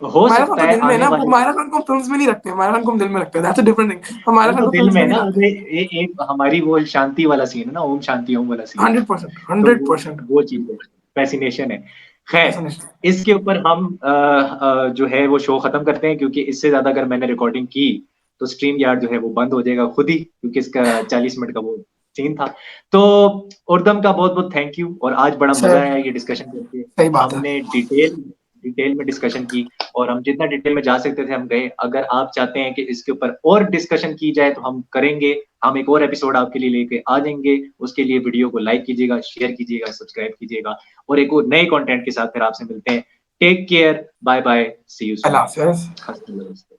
S1: हो
S2: मायरा खान
S1: सकता
S2: तो
S1: है
S2: दिल में है
S1: आने
S2: ना, वो
S1: वाले
S2: मायरा खान को हम फिल्म्स में नहीं रखते, मायरा खान को हम दिल में रखते हैं, दैट्स अ डिफरेंट थिंग, हम मायरा
S1: वो
S2: खान
S1: तो
S2: को
S1: दिल
S2: फिल्म्स
S1: में
S2: में
S1: है
S2: नहीं
S1: ना,
S2: लाते।
S1: उसमें एक हमारी वो शांति वाला सीन है ना, ओम शांति ओम वाला सीन है।
S2: 100%,
S1: तो
S2: 100%।
S1: वो चीज़ है, फ़ैसिनेशन है। ख़ैर,
S2: ऐसा नहीं।
S1: इसके ऊपर हम जो है वो शो ख़त्म करते हैं, क्योंकि इससे ज़्यादा अगर मैंने रिकॉर्डिंग की, तो स्ट्रीम यार्ड जो है वो बंद हो जाएगा खुद ही, क्योंकि इसका 40 मिनट का वो सीन था। तो उर्दम का बहुत-बहुत थैंक यू, और आज बड़ा मजा आया ये डिस्कशन करके।
S2: सही बात है।
S1: हमने डिटेल में डिस्कशन की, और हम जितना डिटेल में जा सकते थे हम गए। अगर आप चाहते हैं कि इसके ऊपर और डिस्कशन की जाए तो हम करेंगे, हम एक और एपिसोड आपके लिए लेके आ जाएंगे। उसके लिए वीडियो को लाइक कीजिएगा, शेयर कीजिएगा, सब्सक्राइब कीजिएगा, और एक और नए कंटेंट के साथ फिर आपसे मिलते हैं। Take care, bye bye, see you soon.
S2: अल्लाह हाफ़िज़।